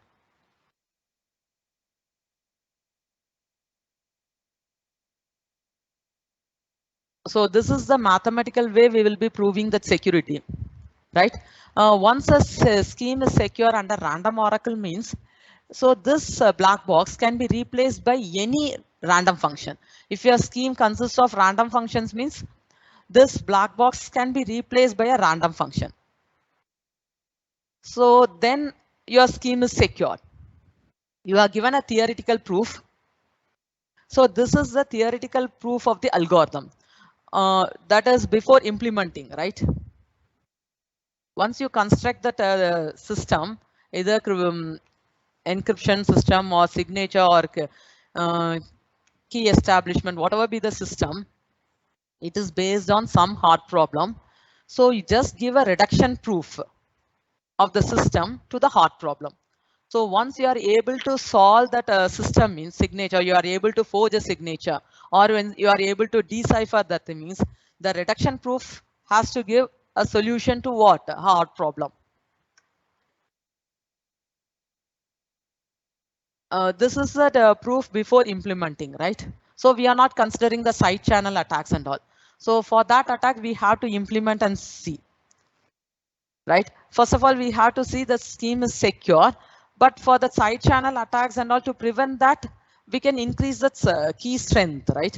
So this is the mathematical way we will be proving that security, right? Once a scheme is secure under random oracle means, so this black box can be replaced by any random function. If your scheme consists of random functions means this black box can be replaced by a random function. So then your scheme is secure. You are given a theoretical proof. So this is the theoretical proof of the algorithm. That is before implementing, right? Once you construct that system, either encryption system or signature or key establishment, whatever be the system, it is based on some hard problem. So you just give a reduction proof of the system to the hard problem. So once you are able to solve that system means signature, you are able to forge a signature, or when you are able to decipher that means the reduction proof has to give a solution to what? A hard problem. This is the proof before implementing, right? So we are not considering the side channel attacks and all. So for that attack, we have to implement and see, right? First of all, we have to see the scheme is secure, but for the side channel attacks and all, to prevent that, we can increase the key strength, right?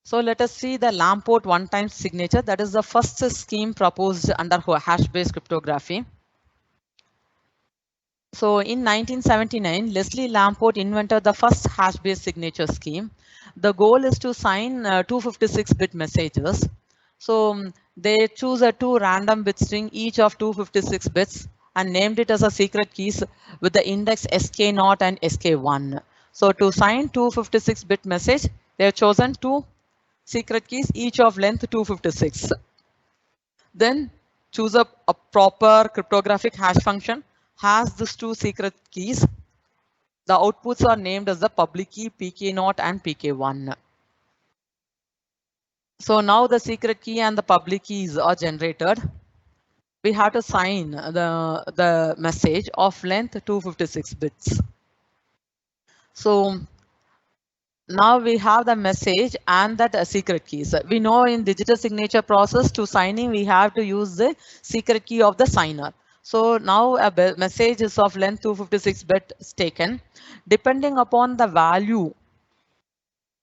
So let us see the Lamport one-time signature. That is the first scheme proposed under hash-based cryptography. So in 1979, Leslie Lamport invented the first hash-based signature scheme. The goal is to sign 256-bit messages. So they choose a 2 random bit string, each of 256 bits, and named it as a secret keys with the index SK0 and SK1. So to sign 256-bit message, they have chosen 2 secret keys, each of length 256. Then choose a proper cryptographic hash function, has these 2 secret keys. The outputs are named as the public key PK0 and PK1. So now the secret key and the public keys are generated. We have to sign the message of length 256 bits. So now we have the message and that secret keys. We know in digital signature process to signing, we have to use the secret key of the signer. So now a message is of length 256 bit is taken. Depending upon the value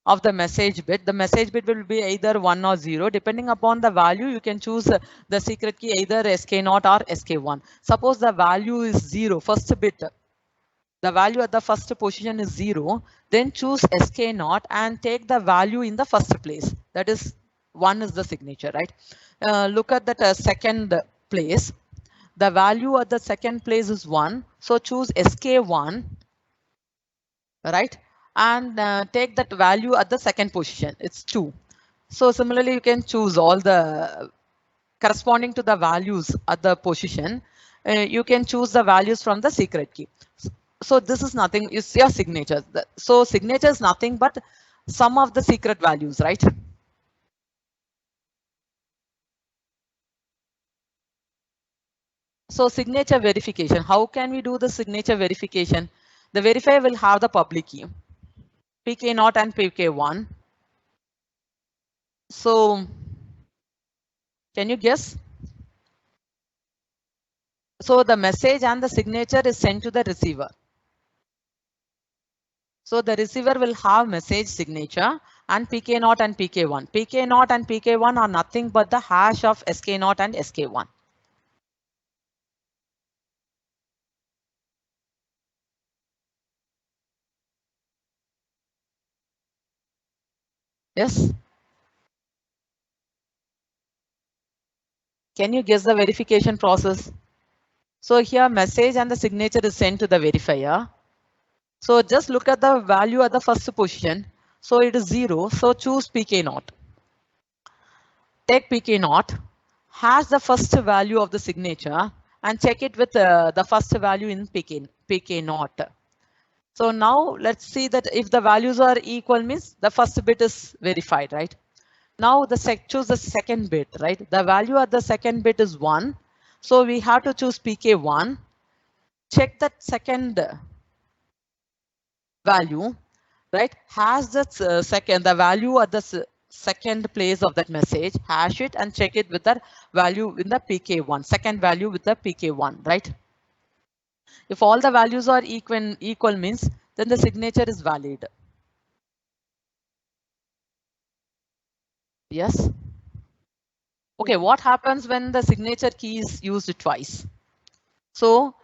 of the message bit will be either 1 or 0. Depending upon the value, you can choose the secret key either SK0 or SK1. Suppose the value is 0, first bit. The value at the first position is 0, then choose SK0 and take the value in the first place. That is 1 is the signature, right? Look at that second place. The value at the second place is 1. So choose SK1, right? And take that value at the second position. It's 2. So similarly, you can choose all the corresponding to the values at the position. You can choose the values from the secret key. So this is nothing, is your signature. So signature is nothing but sum of the secret values, right? So signature verification, how can we do the signature verification? The verifier will have the public key, PK0 and PK1. So can you guess? So the message and the signature is sent to the receiver. So the receiver will have message signature and PK0 and PK1. PK0 and PK1 are nothing but the hash of SK0 and SK1. Yes. Can you guess the verification process? So here message and the signature is sent to the verifier. So just look at the value at the first position. So it is 0. So choose PK0. Take PK0, hash the first value of the signature and check it with the first value in PK0. So now let's see that if the values are equal means the first bit is verified, right? Now choose the second bit, right? The value at the second bit is 1. So we have to choose PK1. Check that second value, right? Hash that the value at the second place of that message, hash it and check it with the value in the PK1, second value with the PK1, right? If all the values are equal means then the signature is valid. Yes. Okay, what happens when the signature key is used twice? So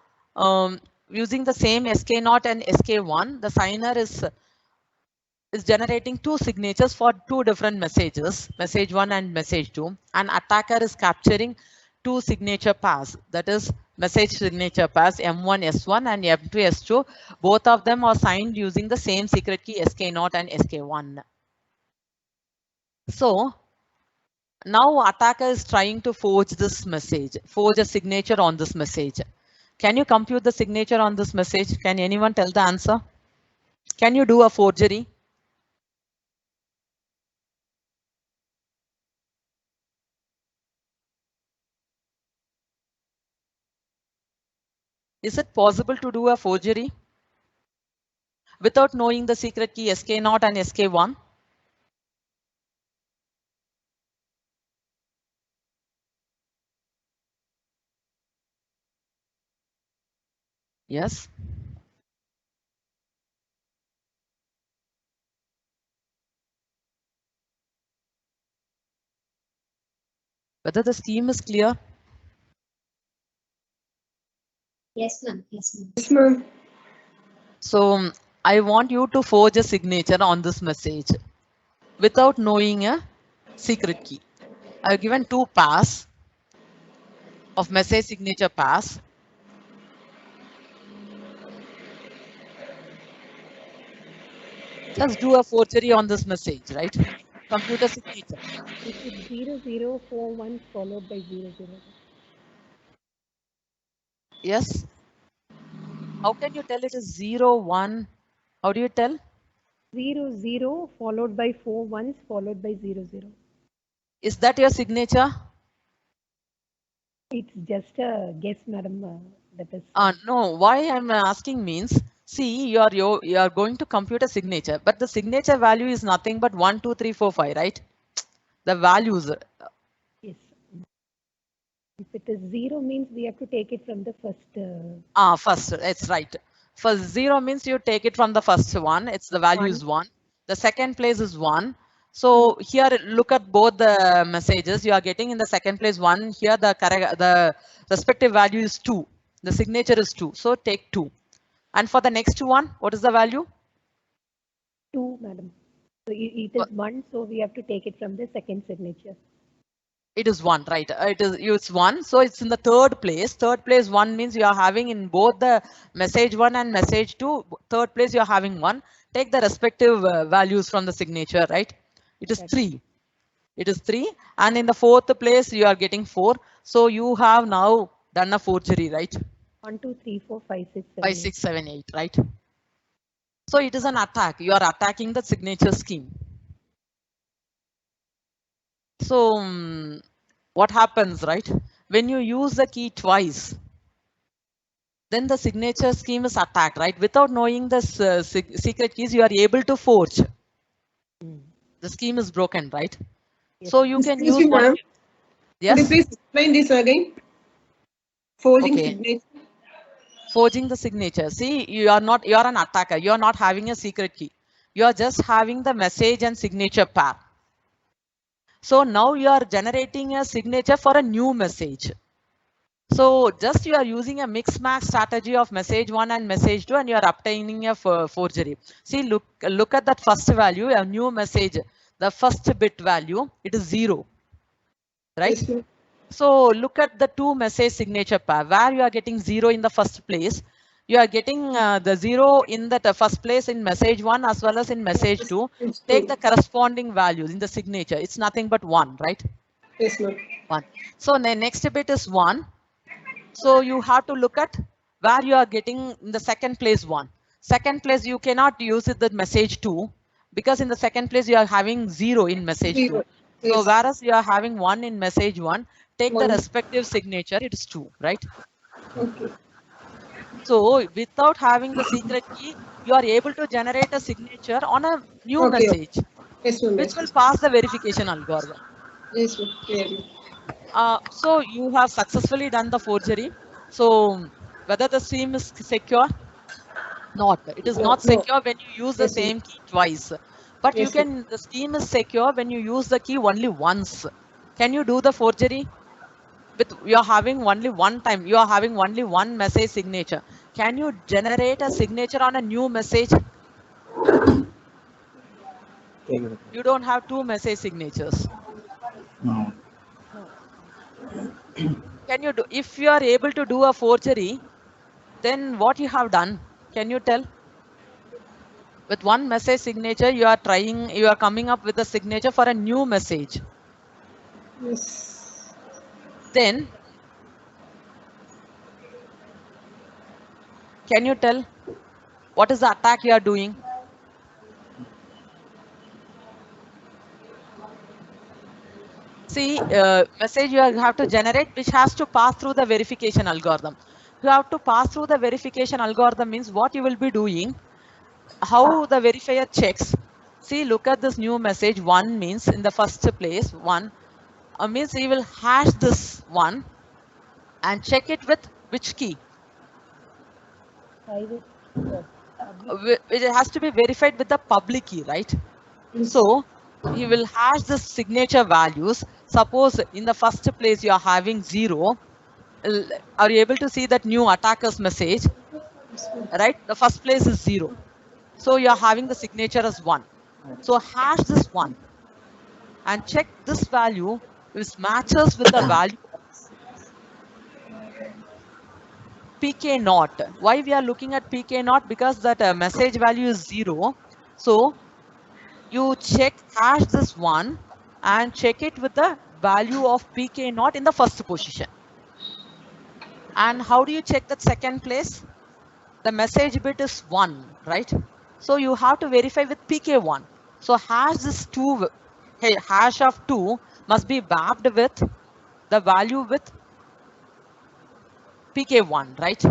using the same SK0 and SK1, the signer is generating 2 signatures for 2 different messages, message 1 and message 2, and attacker is capturing 2 signature pairs, that is message signature pairs M1 S1 and M2 S2. Both of them are signed using the same secret key SK0 and SK1. So now attacker is trying to forge this message, forge a signature on this message. Can you compute the signature on this message? Can anyone tell the answer? Can you do a forgery? Is it possible to do a forgery without knowing the secret key SK0 and SK1? Yes. Whether the scheme is clear? Yes, ma'am. Yes, ma'am. Yes, ma'am. So I want you to forge a signature on this message without knowing a secret key. I've given 2 pairs of message signature pairs. Just do a forgery on this message, right? Computer signature. It is 0041 followed by 00. Yes. How can you tell it is 0, 1? How do you tell? 00 followed by 4 ones followed by 00. Is that your signature? It's just a guess, madam. That is. No, why I'm asking means See, you are going to compute a signature, but the signature value is nothing but 1, 2, 3, 4, 5, right? The values. Yes. If it is 0 means we have to take it from the first. First, it's right. For 0 means you take it from the first one. It's the value is 1. The second place is 1. So here, look at both the messages. You are getting in the second place 1. Here the respective value is 2. The signature is 2. So take 2. And for the next one, what is the value? 2, madam. So it is 1, so we have to take it from the second signature. It is 1, right? It's 1. So it's in the third place. Third place 1 means you are having in both the message 1 and message 2. Third place you are having 1. Take the respective values from the signature, right? It is 3. It is 3. And in the fourth place you are getting 4. So you have now done a forgery, right? 1, 2, 3, 4, 5, 6, 7, 5, 6, 7, 8, right? So it is an attack. You are attacking the signature scheme. So what happens, right? When you use the key twice, then the signature scheme is attacked, right? Without knowing the secret keys, you are able to forge. The scheme is broken, right? Yes. So you can use one. Yes. Could you please explain this again? Forging Okay. signature. Forging the signature. See, you are an attacker. You are not having a secret key. You are just having the message and signature pair. So now you are generating a signature for a new message. So just you are using a mix max strategy of message 1 and message 2 and you are obtaining a forgery. See, look at that first value, a new message, the first bit value, it is 0, right? Yes, so look at the two message signature pair where you are getting 0 in the first place. You are getting the 0 in the first place in message 1 as well as in message 2. Take the corresponding values in the signature. It's nothing but 1, right? Yes, ma'am. 1. So the next bit is 1. So you have to look at where you are getting in the second place 1. Second place you cannot use it the message 2 because in the second place you are having 0 in message 2. So Yes. whereas you are having 1 in message 1, take the 1. respective signature, it is 2, right? Okay. So without having the secret key, you are able to generate a signature on a new message, Yes, ma'am. which will pass the verification algorithm. Yes, ma'am. Clearly. So you have successfully done the forgery. So whether the scheme is secure? Not. It is not secure when you use the same key twice. But you can, the scheme is secure when you use the key only once. Can you do the forgery? With you are having only one time, you are having only one message signature. Can you generate a signature on a new message? You don't have two message signatures. No. Can you do, if you are able to do a forgery, then what you have done? Can you tell? With one message signature, you are coming up with a signature for a new message. Yes. Then, can you tell what is the attack you are doing? See, message you have to generate which has to pass through the verification algorithm. You have to pass through the verification algorithm means what you will be doing, how the verifier checks. See, look at this new message. 1 means in the first place, 1 means you will hash this 1 and check it with which key? Private. It has to be verified with the public key, right? So he will hash the signature values. Suppose in the first place you are having 0. Are you able to see that new attacker's message? Right? The first place is 0. So you are having the signature as 1. So hash this 1 and check this value which matches with the value PK naught. Why we are looking at PK naught? Because that message value is 0. So you hash this 1 and check it with the value of PK naught in the first position. And how do you check that second place? The message bit is 1, right? So you have to verify with PK1. So hash this 2, hash of 2 must be mapped with the value with PK1, right?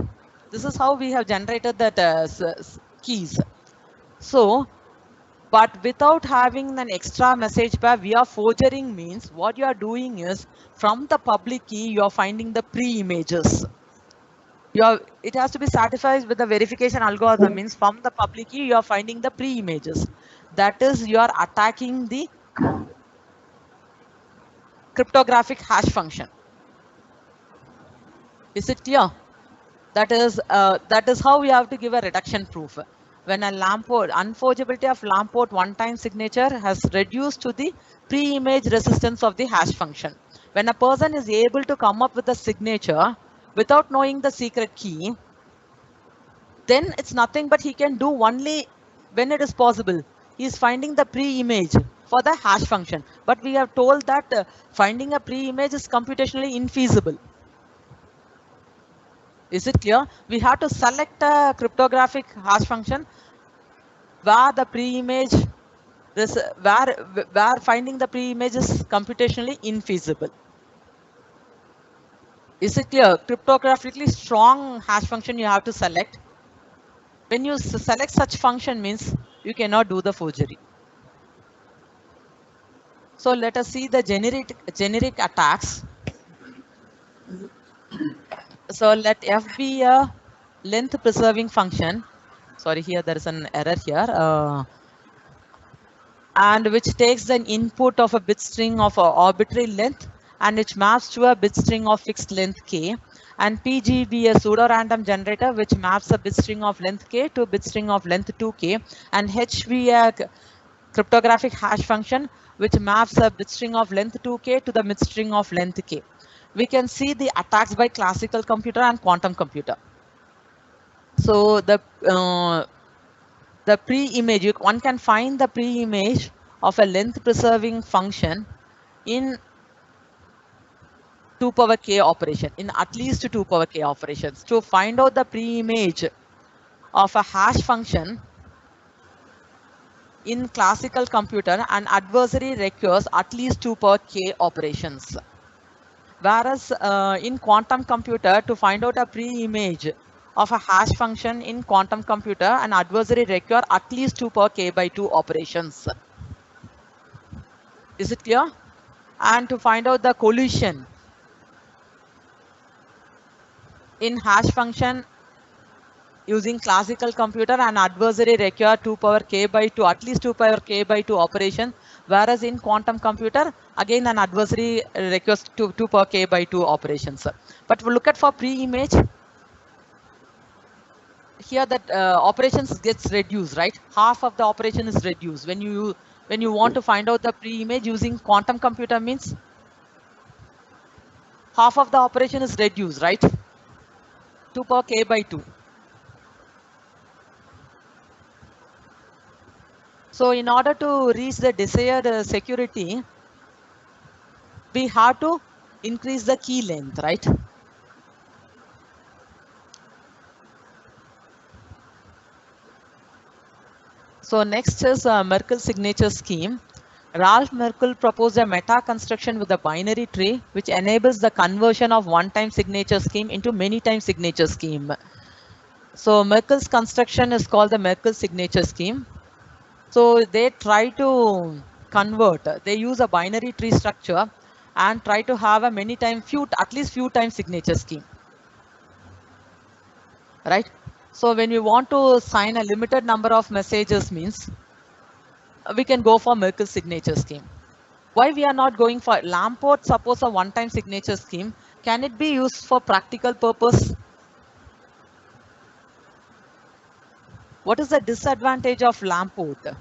This is how we have generated that keys. So, but without having an extra message pair via forgering means what you are doing is from the public key you are finding the pre-images. It has to be satisfied with the verification algorithm, means from the public key you are finding the pre-images. That is, you are attacking the cryptographic hash function. Is it clear? That is how we have to give a reduction proof. When a Lamport, unforgeability of Lamport one-time signature has reduced to the pre-image resistance of the hash function. When a person is able to come up with a signature without knowing the secret key, then it's nothing but he can do only when it is possible. He is finding the pre-image for the hash function. But we have told that finding a pre-image is computationally infeasible. Is it clear? We have to select a cryptographic hash function where the pre-image, where finding the pre-image is computationally infeasible. Is it clear? Cryptographically strong hash function you have to select. When you select such function means you cannot do the forgery. So let us see the generic attacks. So let f be a length preserving function. Sorry, here there is an error here. And which takes an input of a bit string of an arbitrary length and which maps to a bit string of fixed length k. And pg be a pseudo random generator which maps a bit string of length k to a bit string of length 2k. And h be a cryptographic hash function which maps a bit string of length 2k to the bit string of length k. We can see the attacks by classical computer and quantum computer. So the pre-image, one can find the pre-image of a length preserving function in 2 power k operation, in at least 2 power k operations. To find out the pre-image of a hash function in classical computer, an adversary requires at least 2 power k operations. Whereas in quantum computer, to find out a pre-image of a hash function in quantum computer, an adversary require at least 2 power k by 2 operations. Is it clear? And to find out the collision in hash function using classical computer, an adversary require 2 power k by 2, at least 2 power k by 2 operation. Whereas in quantum computer, again an adversary requires 2 power k by 2 operations. But we look at for pre-image, here that operations gets reduced, right? Half of the operation is reduced. When you want to find out the pre-image using quantum computer means half of the operation is reduced, right? 2 power k by 2. So in order to reach the desired security, we have to increase the key length, right? So next is Merkle signature scheme. Ralph Merkle proposed a meta construction with a binary tree which enables the conversion of one-time signature scheme into many-time signature scheme. So Merkle's construction is called the Merkle signature scheme. So they try to convert, they use a binary tree structure and try to have a at least few times signature scheme, right? So when we want to sign a limited number of messages means we can go for Merkle signature scheme. Why we are not going for Lamport? Suppose a one-time signature scheme, can it be used for practical purpose? What is the disadvantage of Lamport?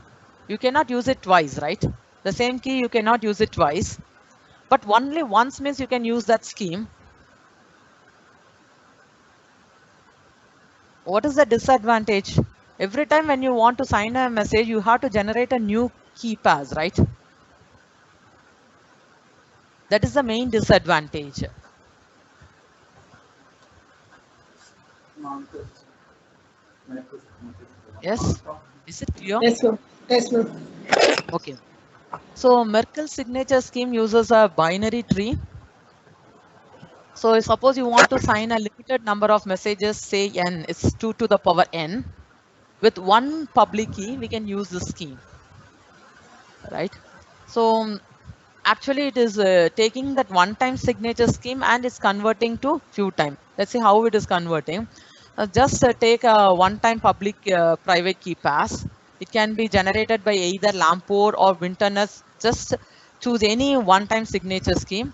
You cannot use it twice, right? The same key, you cannot use it twice. But only once means you can use that scheme. What is the disadvantage? Every time when you want to sign a message, you have to generate a new key pass, right? That is the main disadvantage. Yes? Is it clear? Yes, ma'am. Yes, ma'am. Okay. So Merkle signature scheme uses a binary tree So suppose you want to sign a limited number of messages, say n, it's 2 to the power n. With one public key, we can use this scheme, right? So actually it is taking that one-time signature scheme and it's converting to few time. Let's see how it is converting. Just take a one-time public private key pass. It can be generated by either Lamport or Winterness. Just choose any one-time signature scheme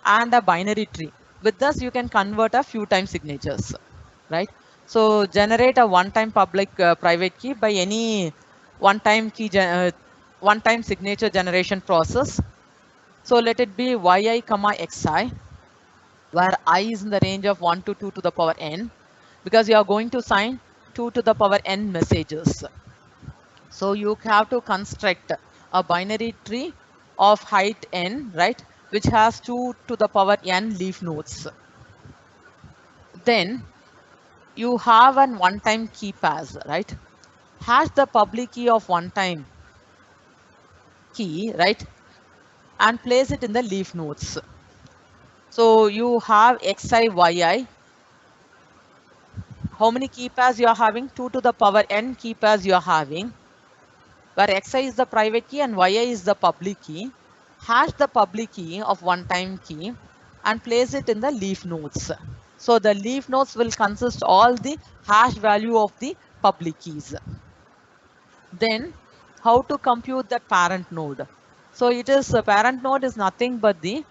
and a binary tree. With this, you can convert a few time signatures, right? So generate a one-time public private key by any one-time one-time signature generation process. So let it be yi comma xi, where I is in the range of 1 to 2 to the power n, because you are going to sign 2 to the power n messages. So you have to construct a binary tree of height n, right, which has 2 to the power n leaf nodes. Then you have an one-time key pass, right? Hash the public key of one-time key, right, and place it in the leaf nodes. So you have xi, yi. How many key pairs you are having? 2 to the power n key pairs you are having, where xi is the private key and yi is the public key. Hash the public key of one-time key and place it in the leaf nodes. So the leaf nodes will consist all the hash value of the public keys. Then how to compute the parent node? So it is the parent node is nothing but the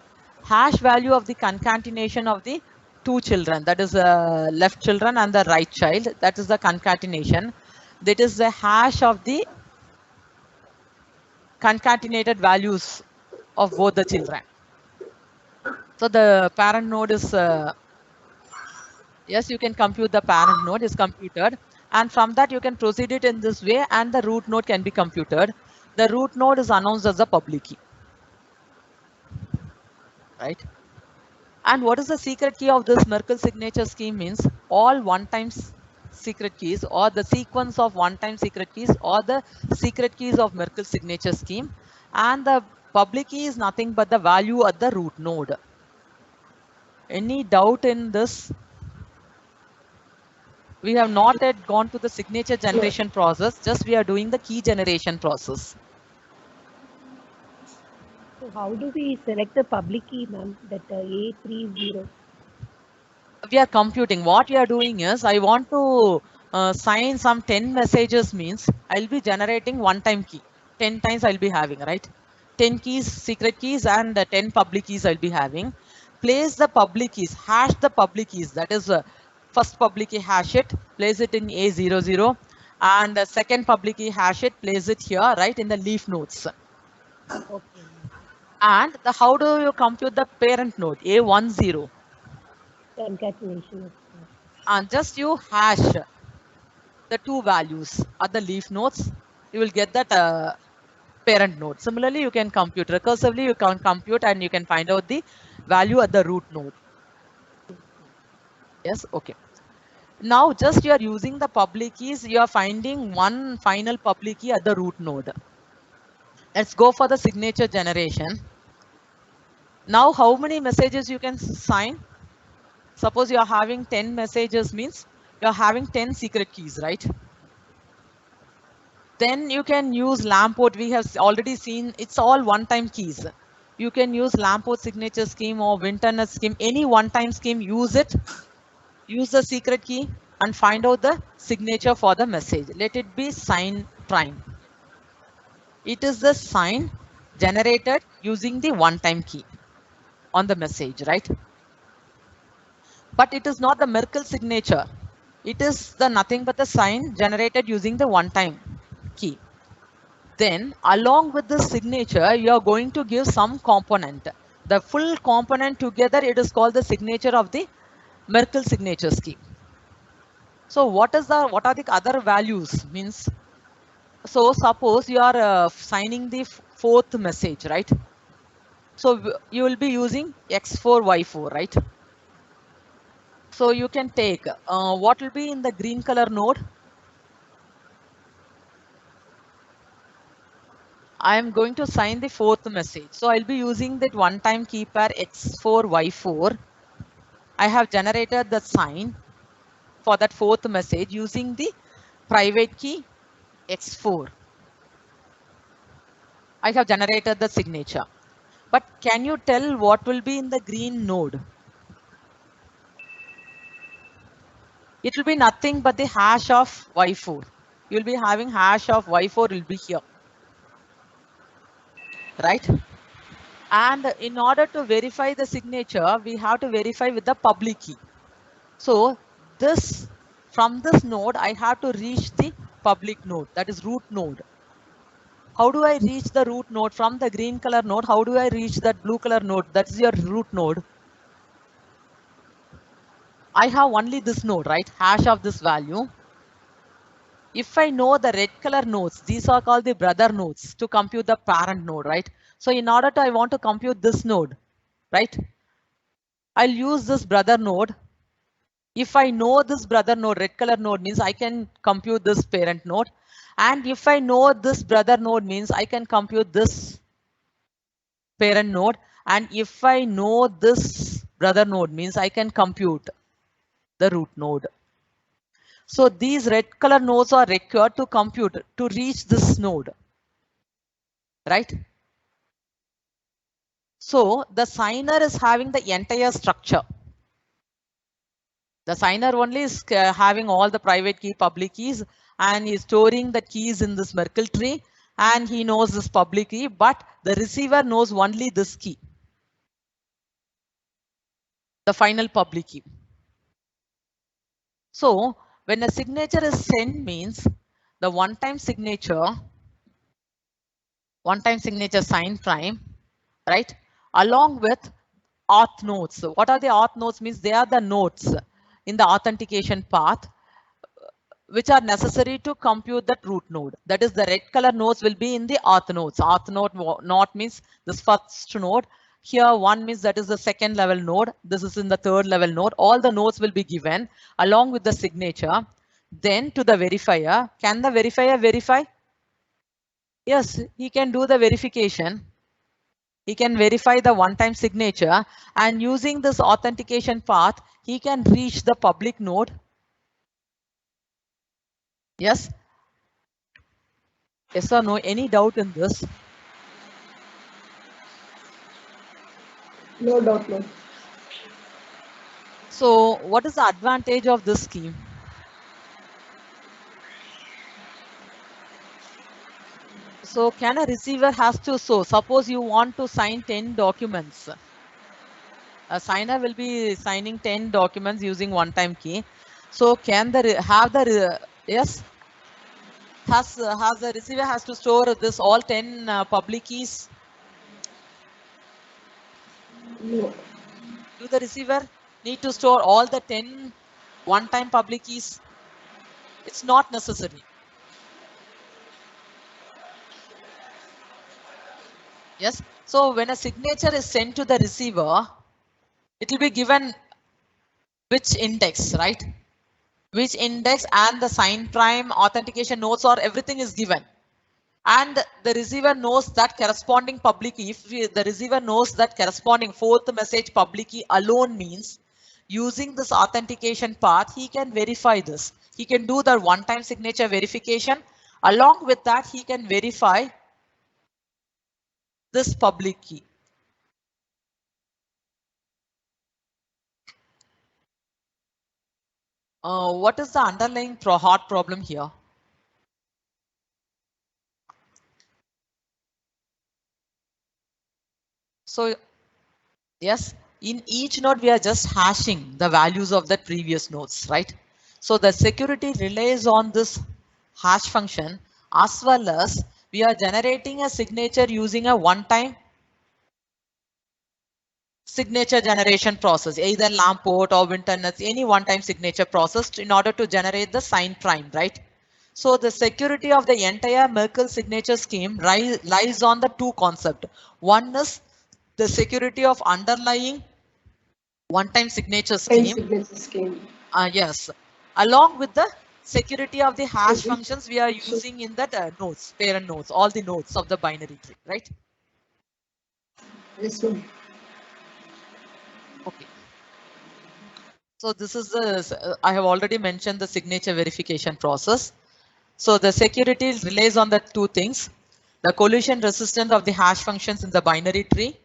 hash value of the concatenation of the two children, that is the left children and the right child. That is the concatenation. That is the hash of the concatenated values of both the children. So the parent node is yes, you can compute the parent node is computed, and from that you can proceed it in this way, and the root node can be computed. The root node is announced as the public key, right? And what is the secret key of this Merkle signature scheme? Means all one-time secret keys, or the sequence of one-time secret keys, or the secret keys of Merkle signature scheme, and the public key is nothing but the value at the root node. Any doubt in this? We have not yet gone to the signature generation process, just we are doing the key generation process. So how do we select the public key, ma'am, that A30? We are computing. What we are doing is, I want to sign some 10 messages, means I'll be generating one-time key. 10 times I'll be having, right? 10 keys, secret keys, and 10 public keys I'll be having. Place the public keys, hash the public keys. That is first public key, hash it, place it in A00, and the second public key, hash it, place it here, right, in the leaf nodes. Okay. And how do you compute the parent node, A10? Concatenation. And just you hash the two values at the leaf nodes, you will get that parent node. Similarly, you can compute recursively, you can compute and you can find out the value at the root node. Yes, okay. Now just you are using the public keys, you are finding one final public key at the root node. Let's go for the signature generation. Now how many messages you can sign? Suppose you are having 10 messages, means you are having 10 secret keys, right? Then you can use Lamport. We have already seen it's all one-time keys. You can use Lamport signature scheme or Winterness scheme, any one-time scheme, use it. Use the secret key and find out the signature for the message. Let it be sign prime. It is the sign generated using the one-time key on the message, right? But it is not the Merkle signature. It is the nothing but the sign generated using the one-time key. Then along with the signature, you are going to give some component. The full component together, it is called the signature of the Merkle signature scheme. So what are the other values? Means, so suppose you are signing the fourth message, right? So you will be using X4, Y4, right? So you can take what will be in the green color node. I am going to sign the fourth message. So I'll be using that one-time key pair X4, Y4. I have generated the sign for that fourth message using the private key X4. I have generated the signature. But can you tell what will be in the green node? It will be nothing but the hash of Y4. You will be having hash of Y4 will be here, right? And in order to verify the signature, we have to verify with the public key. So this, from this node, I have to reach the public node, that is root node. How do I reach the root node from the green color node? How do I reach that blue color node? That's your root node. I have only this node, right? Hash of this value. If I know the red color nodes, these are called the brother nodes to compute the parent node, right? So in order to, I want to compute this node, right? I'll use this brother node. If I know this brother node, red color node means I can compute this parent node. And if I know this brother node means I can compute this parent node. And if I know this brother node means I can compute the root node. So these red color nodes are required to compute to reach this node, right? So the signer is having the entire structure. The signer only is having all the private key, public keys, and he's storing the keys in this Merkle tree, and he knows this public key, but the receiver knows only this key, the final public key. So when a signature is sent means the one-time signature sign prime, right? Along with auth nodes. So what are the auth nodes means? They are the nodes in the authentication path which are necessary to compute that root node. That is, the red color nodes will be in the auth nodes. Auth node not means this first node. Here one means that is the second level node. This is in the third level node. All the nodes will be given along with the signature. Then to the verifier. Can the verifier verify? Yes, he can do the verification. He can verify the one-time signature, and using this authentication path, he can reach the public node. Yes. Yes or no? Any doubt in this? No doubt, no. So what is the advantage of this scheme? So can a receiver has to, so suppose you want to sign 10 documents. A signer will be signing 10 documents using one-time key. So can the have the yes? Has the receiver has to store this all 10 public keys? No. Do the receiver need to store all the 10 one-time public keys? It's not necessary. Yes. So when a signature is sent to the receiver, it will be given which index, right? Which index and the sign prime authentication nodes or everything is given. And the receiver knows that corresponding public key. If the receiver knows that corresponding fourth message public key alone means using this authentication path, he can verify this. He can do the one-time signature verification. Along with that, he can verify this public key. What is the underlying hard problem here? So yes, in each node, we are just hashing the values of the previous nodes, right? So the security relies on this hash function, as well as we are generating a signature using a one-time signature generation process, either Lamport or Winternet's, any one-time signature process in order to generate the sign prime, right? So the security of the entire Merkle signature scheme lies on the two concepts. One is the security of underlying one-time signature scheme. Signature scheme. Yes, along with the security of the hash functions we are using in that nodes, parent nodes, all the nodes of the binary tree, right? Yes, ma'am. Okay. So this is the, I have already mentioned the signature verification process. So the security relies on the two things, the collision resistance of the hash functions in the binary tree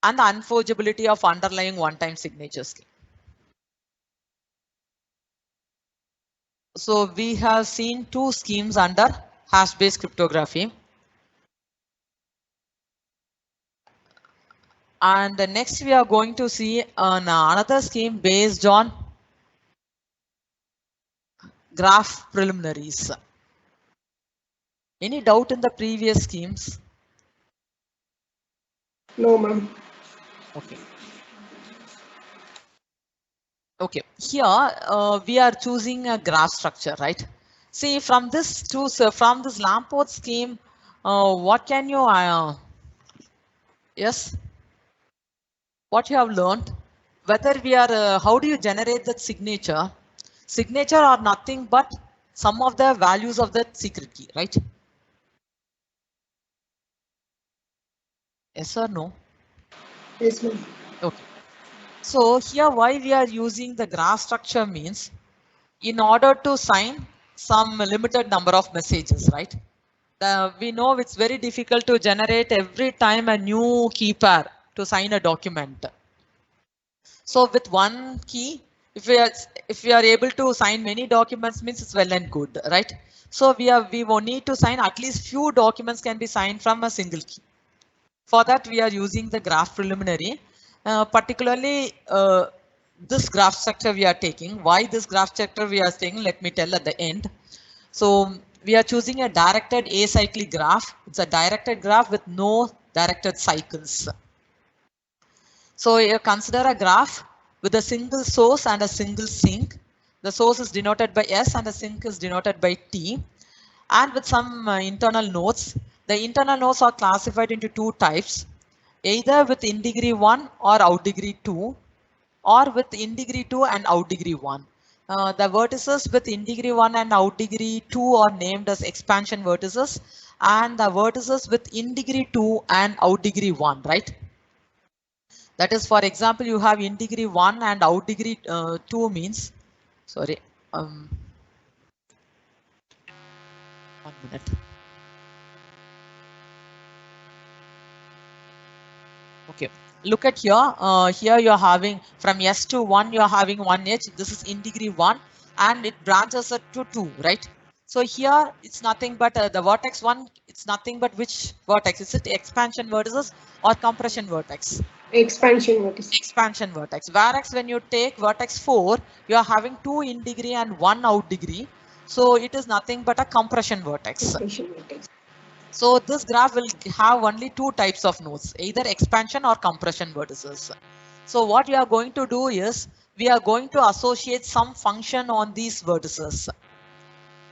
and the unforgeability of underlying one-time signature scheme. So we have seen two schemes under hash-based cryptography. And next we are going to see another scheme based on graph preliminaries. Any doubt in the previous schemes? No, ma'am. Okay. Okay, here we are choosing a graph structure, right? See, from this from this Lamport scheme, what can you yes, what you have learned? Whether we are how do you generate that signature? Signature are nothing but some of the values of that secret key, right? Yes or no? Yes, ma'am. Okay. So here why we are using the graph structure means in order to sign some limited number of messages, right? We know it's very difficult to generate every time a new key pair to sign a document. So with one key, if we are able to sign many documents means it's well and good, right? So we will need to sign at least few documents can be signed from a single key. For that we are using the graph preliminary, particularly this graph structure we are taking. Why this graph structure we are taking? Let me tell at the end. So we are choosing a directed acyclic graph. It's a directed graph with no directed cycles. So you consider a graph with a single source and a single sink. The source is denoted by S and the sink is denoted by T. And with some internal nodes. The internal nodes are classified into two types, either with in degree 1 or out degree 2, or with in degree 2 and out degree 1. The vertices with in degree 1 and out degree 2 are named as expansion vertices, and the vertices with in degree 2 and out degree 1, right? That is, for example, you have in degree 1 and out degree 2 means, sorry, 1 minute. Okay, look at here. Here you are having from S to 1, you are having one edge. This is in degree 1 and it branches it to 2, right? So here it's nothing but the vertex 1, it's nothing but which vertex? Is it expansion vertices or compression vertex? Expansion vertices. Expansion vertex. Whereas when you take vertex 4, you are having 2 in degree and 1 out degree. So it is nothing but a compression vertex. Compression vertex. So this graph will have only two types of nodes, either expansion or compression vertices. So what we are going to do is we are going to associate some function on these vertices.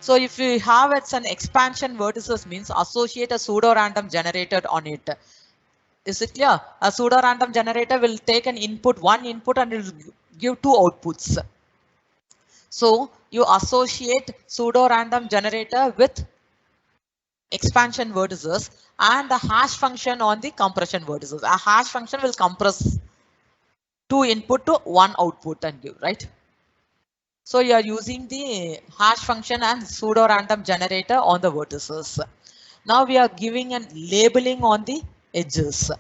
So if we have it's an expansion vertices means associate a pseudo random generator on it. Is it clear? A pseudo random generator will take an input, one input, and it will give two outputs. So you associate pseudo random generator with expansion vertices and the hash function on the compression vertices. A hash function will compress two input to one output and give, right? So you are using the hash function and pseudo random generator on the vertices. Now we are giving a labeling on the edges.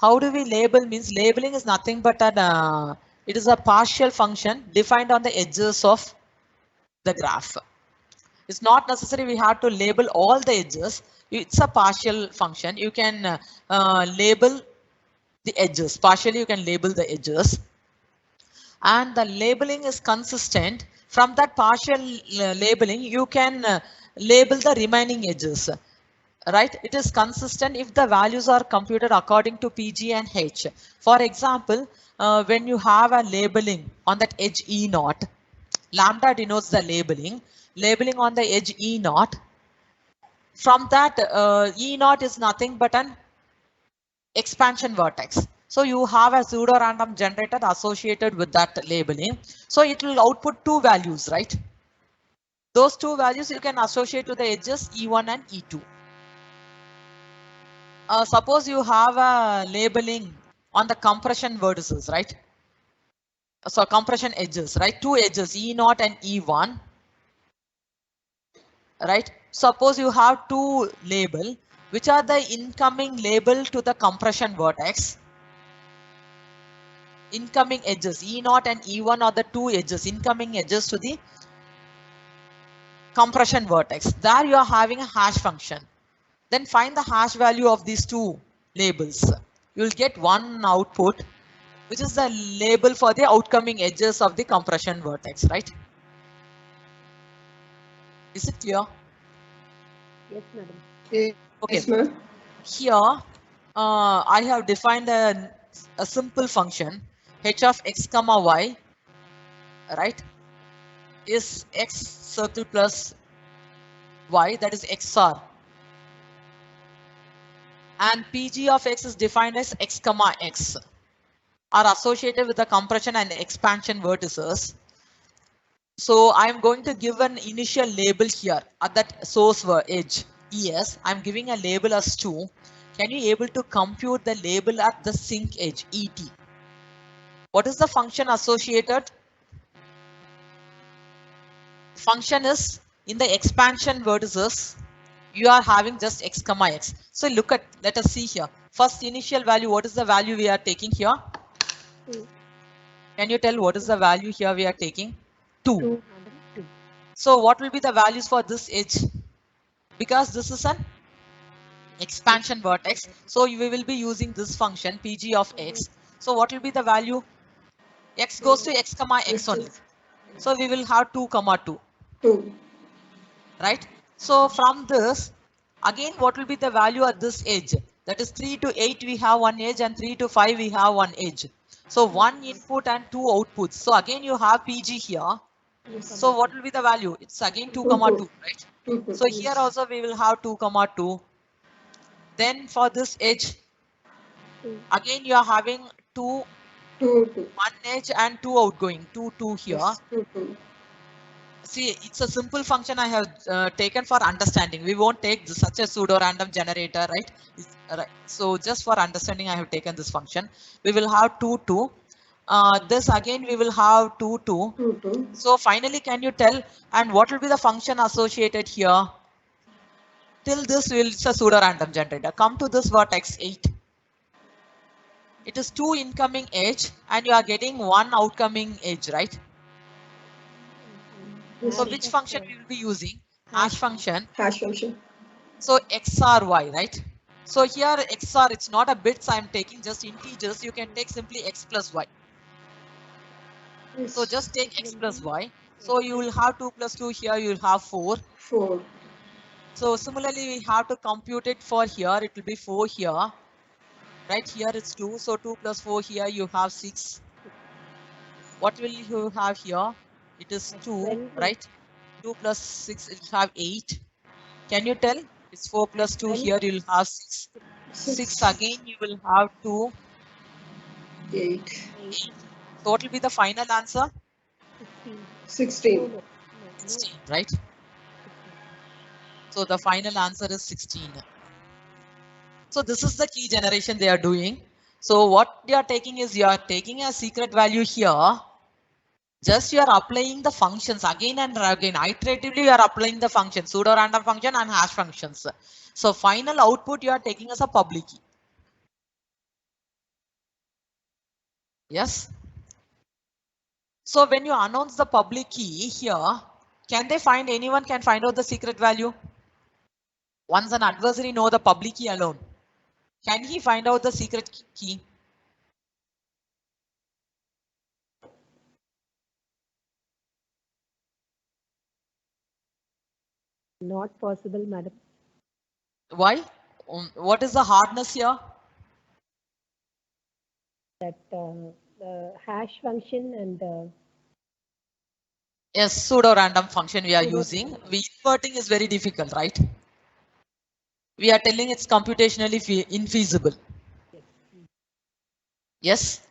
How do we label? Means labeling is nothing but an it is a partial function defined on the edges of the graph. It's not necessary we have to label all the edges. It's a partial function. You can label the edges. Partially you can label the edges. And the labeling is consistent. From that partial labeling, you can label the remaining edges. Right? It is consistent if the values are computed according to PG and H. For example, when you have a labeling on that edge E0, lambda denotes the labeling. Labeling on the edge E0. From that, E0 is nothing but an expansion vertex. So you have a pseudo random generator associated with that labeling. So it will output two values, right? Those two values you can associate to the edges E1 and E2. Suppose you have a labeling on the compression vertices, right? So compression edges, right? Two edges, E0 and E1. Right? Suppose you have two label, which are the incoming label to the compression vertex. Incoming edges, E0 and E1 are the two edges, incoming edges to the compression vertex. There you are having a hash function. Then find the hash value of these two labels. You will get one output, which is the label for the outcoming edges of the compression vertex, right? Is it clear? Yes, madam. Yes, Okay. ma'am. Here, I have defined a simple function, h of x comma y, right, is x circle plus y, that is XOR. And PG of x is defined as x comma x, are associated with the compression and expansion vertices. So I'm going to give an initial label here at that source edge, ES. I'm giving a label as 2. Can you able to compute the label at the sink edge, ET? What is the function associated? Function is in the expansion vertices, you are having just x comma x. So look at, let us see here. First initial value, what is the value we are taking here? 2. Can you tell what is the value here we are taking? 2. Madam, 2. So what will be the values for this edge? Because this is an expansion vertex, so we will be using this function PG of x. So what will be the value? X goes to x comma x only. So we will have 2 comma 2. 2. Right? So from this, again, what will be the value at this edge? That is 3 to 8 we have one edge and 3 to 5 we have one edge. So 1 input and 2 outputs. So again you have PG here. So what will be the value? It's again 2 comma 2, right? 2. So here also we will have 2 comma 2. Then for this edge, again you are having 2, 1 edge and 2 outgoing, 2, 2 here. Yes, 2. See, it's a simple function I have taken for understanding. We won't take such a pseudo random generator, right? Right? So just for understanding, I have taken this function. We will have 2, 2. This again, we will have 2, 2. 2. So finally, can you tell, and what will be the function associated here? Till this, it's a pseudo random generator. Come to this vertex 8. It is 2 incoming edge and you are getting 1 outcoming edge, right? So which function we will be using? Hash function. Hash function. So XOR y, right? So here XOR, it's not a bits I'm taking, just integers. You can take simply x plus y. Yes. So just take x plus y. So you will have 2 plus 2 here, you will have 4. 4. So similarly, we have to compute it for here. It will be 4 here. Right here it's 2. So 2 plus 4 here, you have 6. What will you have here? It is 2, right? 2 plus 6, it will have 8. Can you tell? It's 4 plus 2 here, you will have 6. 6 again, you will have 2. 8. 8. So what will be the final answer? 16. 16, right? So the final answer is 16. So this is the key generation they are doing. So what you are taking is you are taking a secret value here. Just you are applying the functions again and again. Iteratively you are applying the function, pseudo random function and hash functions. So final output you are taking as a public key. Yes. So when you announce the public key here, can they find, anyone can find out the secret value? Once an adversary know the public key alone, can he find out the secret key? Not possible, madam. Why? What is the hardness here? That hash function and Yes, pseudo random function we are using. Inverting is very difficult, right? We are telling it's computationally infeasible. Yes.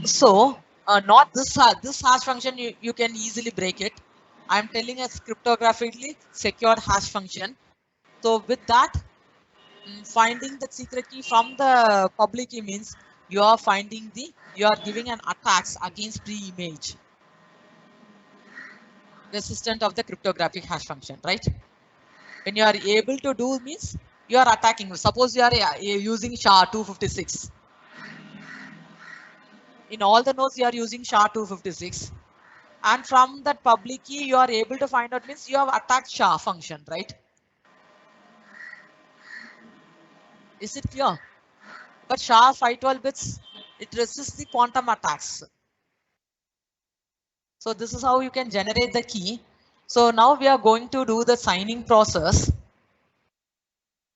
So not this hash function, you can easily break it. I'm telling a cryptographically secured hash function. So with that, finding the secret key from the public key means you are finding you are giving an attacks against pre-image resistant of the cryptographic hash function, right? When you are able to do means you are attacking. Suppose you are using SHA-256. In all the nodes you are using SHA-256, and from that public key you are able to find out means you have attacked SHA function, right? Is it clear? But SHA-512 bits, it resists the quantum attacks. So this is how you can generate the key. So now we are going to do the signing process.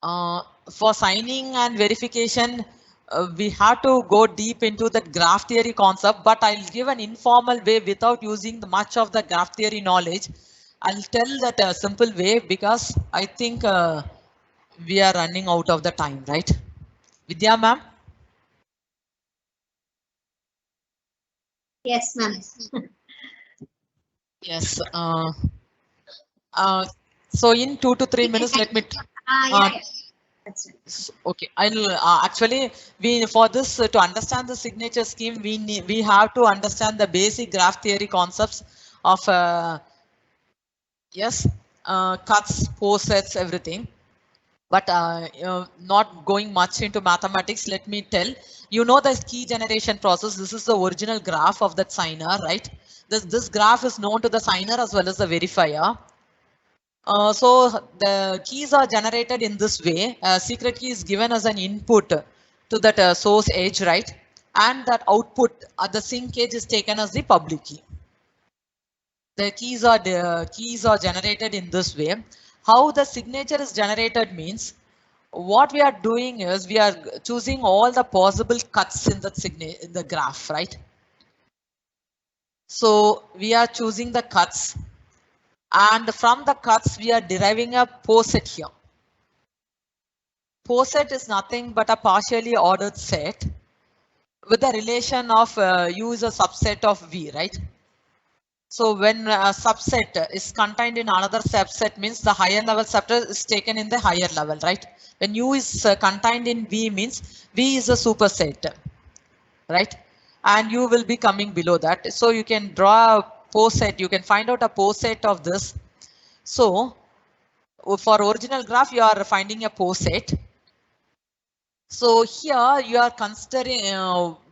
For signing and verification, we have to go deep into the graph theory concept, but I'll give an informal way without using much of the graph theory knowledge. I'll tell that a simple way because I think we are running out of the time, right? Vidya ma'am? Yes, ma'am. Yes. So in 2 to 3 minutes, let me. Yeah. That's right. Okay, I'll actually for this to understand the signature scheme, we have to understand the basic graph theory concepts of yes, cuts, posets, everything. But not going much into mathematics, let me tell. You know the key generation process. This is the original graph of that signer, right? This graph is known to the signer as well as the verifier. So the keys are generated in this way. Secret key is given as an input to that source edge, right? And that output at the sync edge is taken as the public key. The keys are generated in this way. How the signature is generated means what we are doing is we are choosing all the possible cuts in the graph, right? So we are choosing the cuts, and from the cuts we are deriving a poset here. Poset is nothing but a partially ordered set with the relation of U is a subset of V, right? So when a subset is contained in another subset means the higher level subset is taken in the higher level, right? When U is contained in V means V is a superset, right? And you will be coming below that. So you can draw a poset, you can find out a poset of this. So for original graph, you are finding a poset. So here you are considering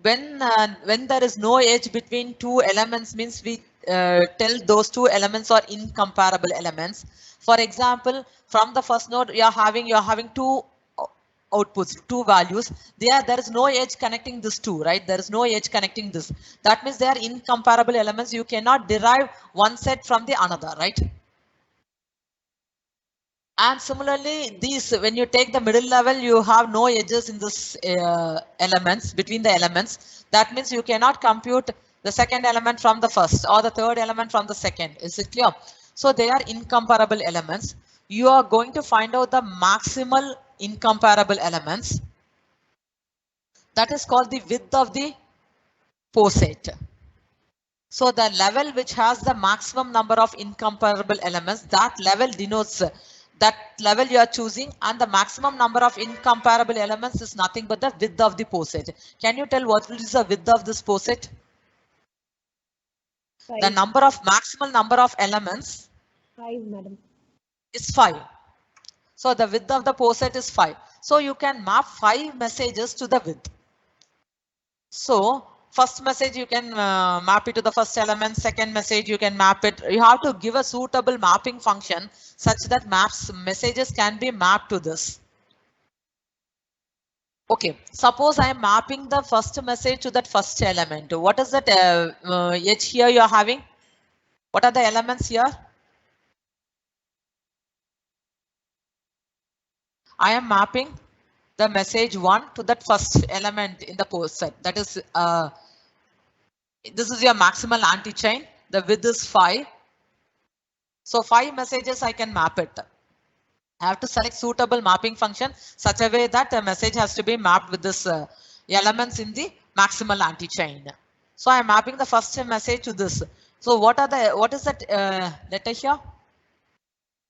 when there is no edge between two elements means we tell those two elements are incomparable elements. For example, from the first node you are having two outputs, two values. There is no edge connecting this two, right? There is no edge connecting this. That means they are incomparable elements. You cannot derive one set from the another, right? And similarly, these, when you take the middle level, you have no edges in this elements between the elements. That means you cannot compute the second element from the first or the third element from the second. Is it clear? So they are incomparable elements. You are going to find out the maximal incomparable elements. That is called the width of the poset. So the level which has the maximum number of incomparable elements, that level denotes that level you are choosing, and the maximum number of incomparable elements is nothing but the width of the poset. Can you tell what is the width of this poset? The number of maximal number of elements 5, madam. is 5. So the width of the poset is 5. So you can map 5 messages to the width. So first message you can map it to the first element, second message you can map it. You have to give a suitable mapping function such that messages can be mapped to this. Okay, suppose I am mapping the first message to that first element. What is that edge here you are having? What are the elements here? I am mapping the message 1 to that first element in the poset. That is this is your maximal anti-chain. The width is 5. So 5 messages I can map it. I have to select suitable mapping function such a way that the message has to be mapped with this elements in the maximal anti-chain. So I am mapping the first message to this. So what is that letter here?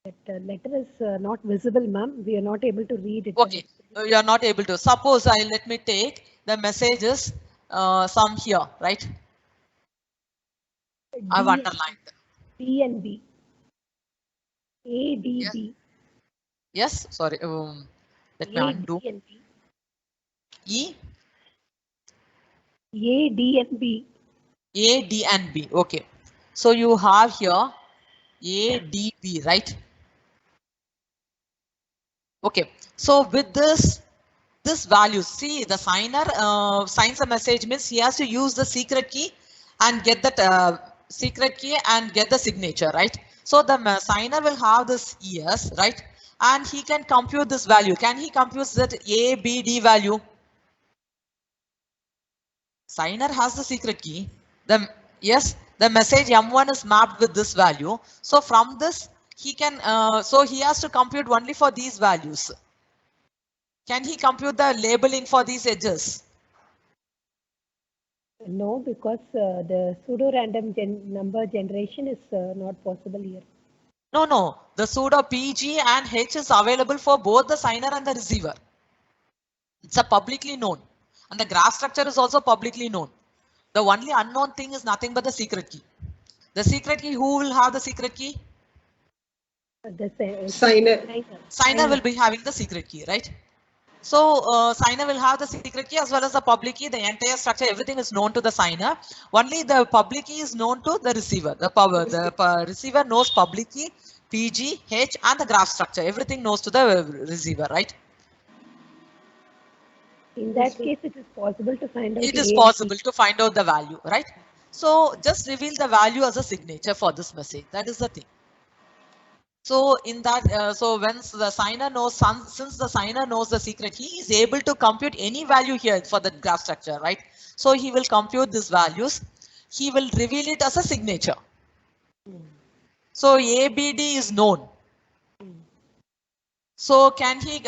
That letter is not visible, ma'am. We are not able to read it. Okay, you are not able to. Suppose let me take the message is some here, right? I've underlined. D and B. A, D, Yes. B. Yes, sorry. Let me A, undo. D, and B. E, A, D, and B. A, D, and B. Okay. So you have here A, D, B, right? Okay. So with this value, see the signer signs a message means he has to use the secret key and get that secret key and get the signature, right? So the signer will have this yes, right? And he can compute this value. Can he compute that A, B, D value? Signer has the secret key. Yes, the message M1 is mapped with this value. So from this, he can, so he has to compute only for these values. Can he compute the labeling for these edges? No, because the pseudo-random number generation is not possible here. No, no. The pseudo PG and H is available for both the signer and the receiver. It's a publicly known. And the graph structure is also publicly known. The only unknown thing is nothing but the secret key. The secret key, who will have the secret key? The Signer. Signer will be having the secret key, right? So signer will have the secret key as well as the public key. The entire structure, everything is known to the signer. Only the public key is known to the receiver. The receiver knows public key, PG, H, and the graph structure. Everything knows to the receiver, right? In that case, it is possible to find out. It is possible to find out the value, right? So just reveal the value as a signature for this message. That is the thing. So in that, so when the signer knows, since the signer knows the secret, he is able to compute any value here for the graph structure, right? So he will compute these values. He will reveal it as a signature. So ABD is known. So can he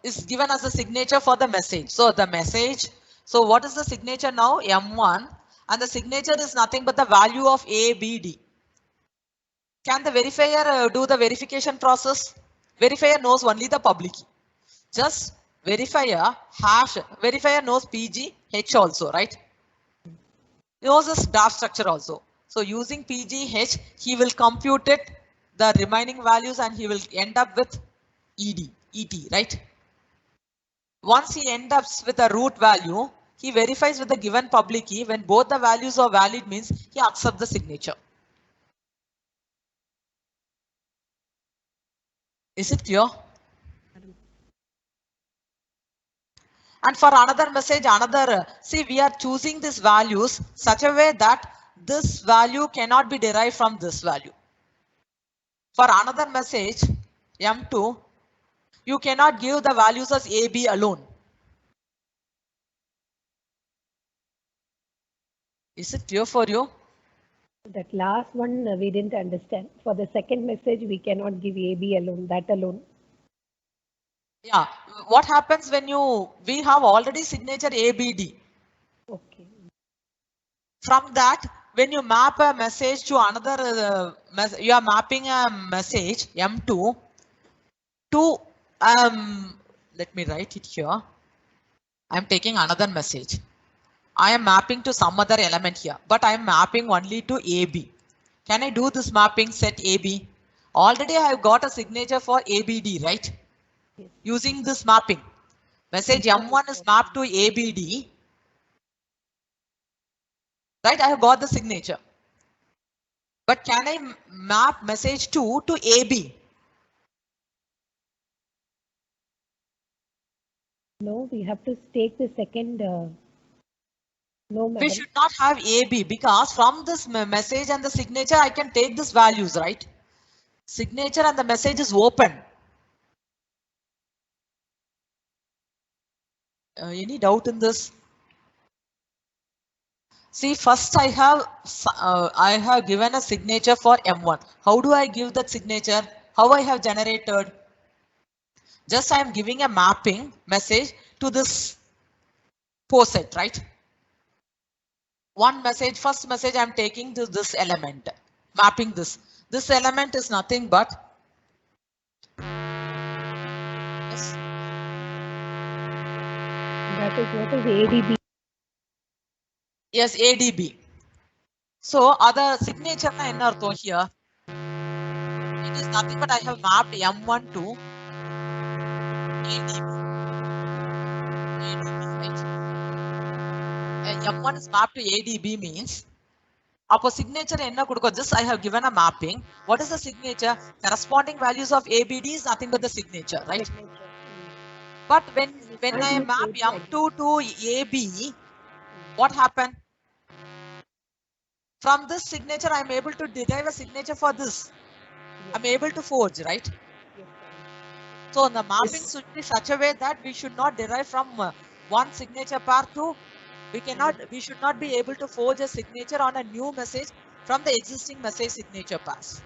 is given as a signature for the message. So the message. So what is the signature now? M1, and the signature is nothing but the value of ABD. Can the verifier do the verification process? Verifier knows only the public key. Just verifier hash. Verifier knows PG, H also, right? He knows this graph structure also. So using PG, H, he will compute it, the remaining values, and he will end up with ED, ET, right? Once he ends up with a root value, he verifies with the given public key. When both the values are valid means he accepts the signature. Is it clear? And for another message, see, we are choosing these values such a way that this value cannot be derived from this value. For another message, M2, you cannot give the values as AB alone. Is it clear for you? That last one we didn't understand. For the second message, we cannot give AB alone, that alone. Yeah. What happens when we have already signature ABD. Okay. From that, when you map a message to another, you are mapping a message M2 to, let me write it here. I'm taking another message. I am mapping to some other element here, but I am mapping only to AB. Can I do this mapping set AB? Already I have got a signature for ABD, right? Yes. Using this mapping. Message M1 is mapped to ABD. Right, I have got the signature. But can I map message 2 to AB? No, we have to take the second. No, madam. We should not have AB because from this message and the signature, I can take these values, right? Signature and the message is open. Any doubt in this? See, first I have given a signature for M1. How do I give that signature? How I have generated? Just I am giving a mapping message to this POSIT, right? One message, first message I am taking to this element, mapping this. This element is nothing but That is what is ADB. Yes, ADB. So other signature na enna artham here? It is nothing but I have mapped M1 to ADB. Right? M1 is mapped to ADB means upper signature enna kuduko. Just I have given a mapping. What is the signature? Corresponding values of ABD is nothing but the signature, right? Signature. But when I map M2 to AB, what happened? From this signature, I am able to derive a signature for this. I'm able to forge, right? Yes, So the mapping Yes. should be such a way that we should not derive from one signature pair to we should not be able to forge a signature on a new message from the existing message signature pairs.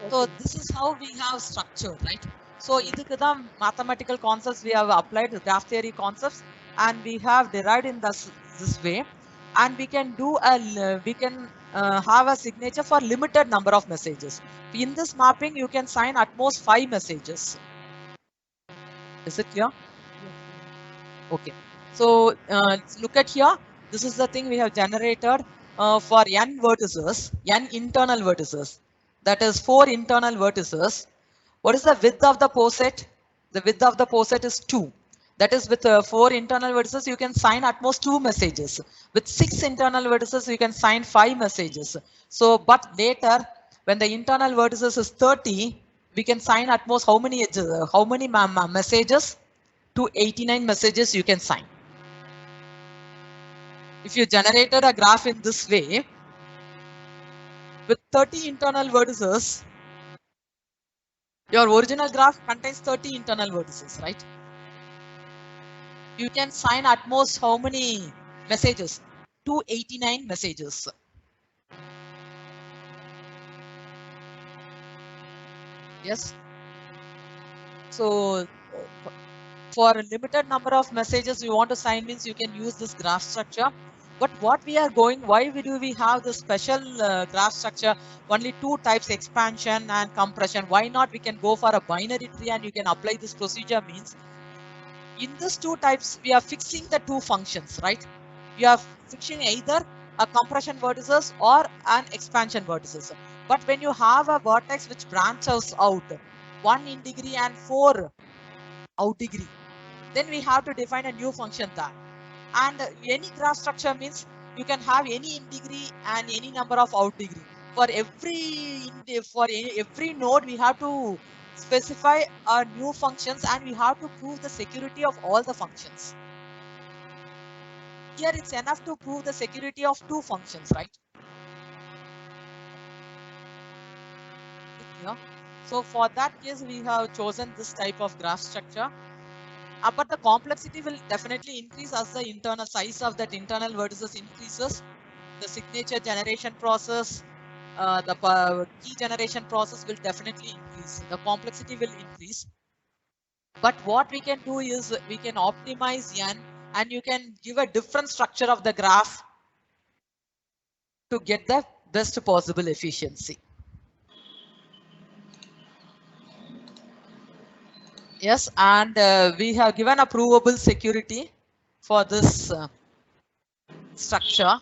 So this is how we have structured, right? So idukku the mathematical concepts we have applied, graph theory concepts, and we have derived in this way, and we can do have a signature for limited number of messages. In this mapping, you can sign at most 5 messages. Is it clear? Okay. So look at here. This is the thing we have generated for n vertices, n internal vertices. That is 4 internal vertices. What is the width of the poset? The width of the poset is 2. That is with 4 internal vertices, you can sign at most 2 messages. With 6 internal vertices, you can sign 5 messages. So, but later, when the internal vertices is 30, we can sign at most how many messages? 289 messages you can sign. If you generated a graph in this way, with 30 internal vertices, your original graph contains 30 internal vertices, right? You can sign at most how many messages? 289 messages. Yes. So for a limited number of messages you want to sign means you can use this graph structure. But what we are going, why do we have this special graph structure? Only 2 types, expansion and compression. Why not we can go for a binary tree and you can apply this procedure means in these 2 types we are fixing the 2 functions, right? You are fixing either a compression vertices or an expansion vertices. But when you have a vertex which branches out 1 in degree and 4 out degree, then we have to define a new function there. And any graph structure means you can have any in degree and any number of out degree. For every node, we have to specify our new functions and we have to prove the security of all the functions. Here it's enough to prove the security of 2 functions, right? Yeah. So for that case, we have chosen this type of graph structure. But the complexity will definitely increase as the internal size of that internal vertices increases. The signature generation process, the key generation process will definitely increase. The complexity will increase. But what we can do is we can optimize n and you can give a different structure of the graph to get the best possible efficiency. Yes, and we have given a provable security for this structure,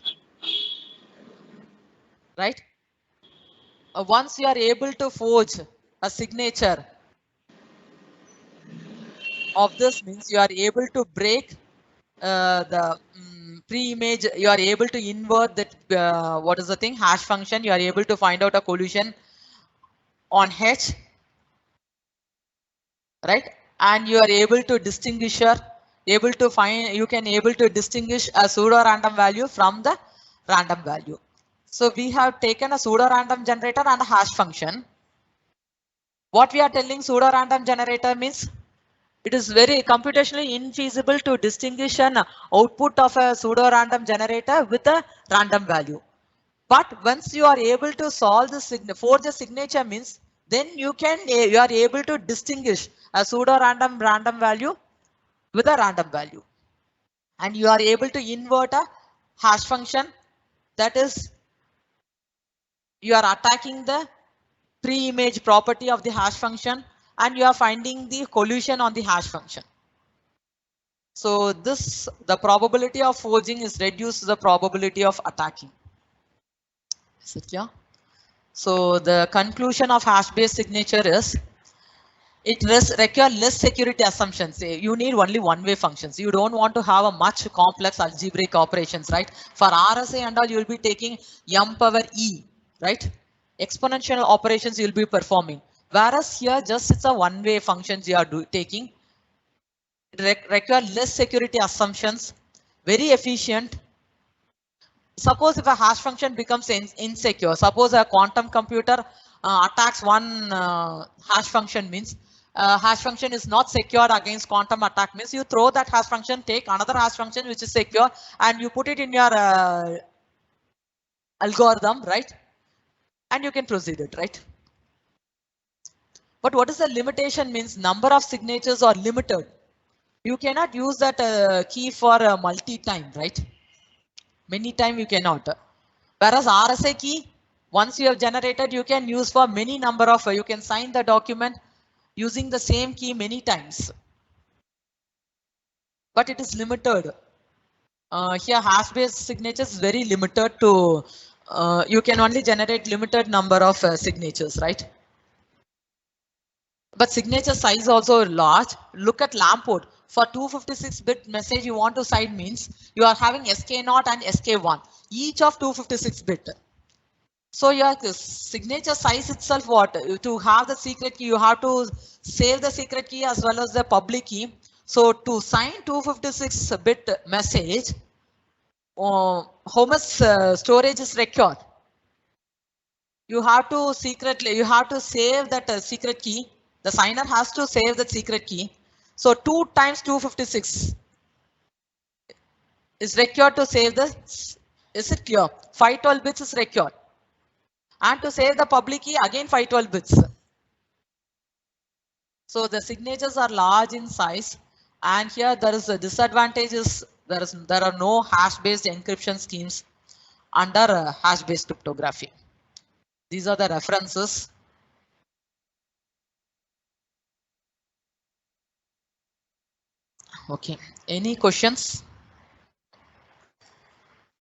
right? Once you are able to forge a signature of this means you are able to break the pre-image, you are able to invert that what is the thing, hash function, you are able to find out a collision on H, right? And you are able to distinguish you can able to distinguish a pseudo random value from the random value. So we have taken a pseudo random generator and a hash function. What we are telling pseudo random generator means it is very computationally infeasible to distinguish an output of a pseudo random generator with a random value. But once you are able to solve the forge a signature means then you are able to distinguish a pseudo random value with a random value, and you are able to invert a hash function, that is you are attacking the pre-image property of the hash function and you are finding the collision on the hash function. So this, the probability of forging is reduced to the probability of attacking. Is it clear? So the conclusion of hash-based signature is it requires less security assumptions. You need only one-way functions. You don't want to have a much complex algebraic operations, right? For RSA and all, you will be taking m power e, right? Exponential operations you'll be performing. Whereas here, just it's a one-way functions you are taking. It requires less security assumptions, very efficient. Suppose if a hash function becomes insecure, suppose a quantum computer attacks one hash function, means hash function is not secure against quantum attack, means you throw that hash function, take another hash function which is secure, and you put it in your algorithm, right? And you can proceed it, right? But what is the limitation? Means number of signatures are limited. You cannot use that key for multi-time, right? Many time you cannot. Whereas RSA key, once you have generated, you can use for many number of, you can sign the document using the same key many times. But it is limited. Here hash-based signatures is very limited to, you can only generate limited number of signatures, right? But signature size also large. Look at Lamport. For 256-bit message you want to sign means you are having SK0 and SK1, each of 256-bit. So your signature size itself, what? To have the secret key, you have to save the secret key as well as the public key. So to sign 256-bit message, how much storage is required? You have to save that secret key. The signer has to save the secret key. So 2 times 256 is required to save the, is it clear? 512 bits is required. And to save the public key, again 512 bits. So the signatures are large in size. And here there is a disadvantage is there are no hash-based encryption schemes under hash-based cryptography. These are the references. Okay, any questions?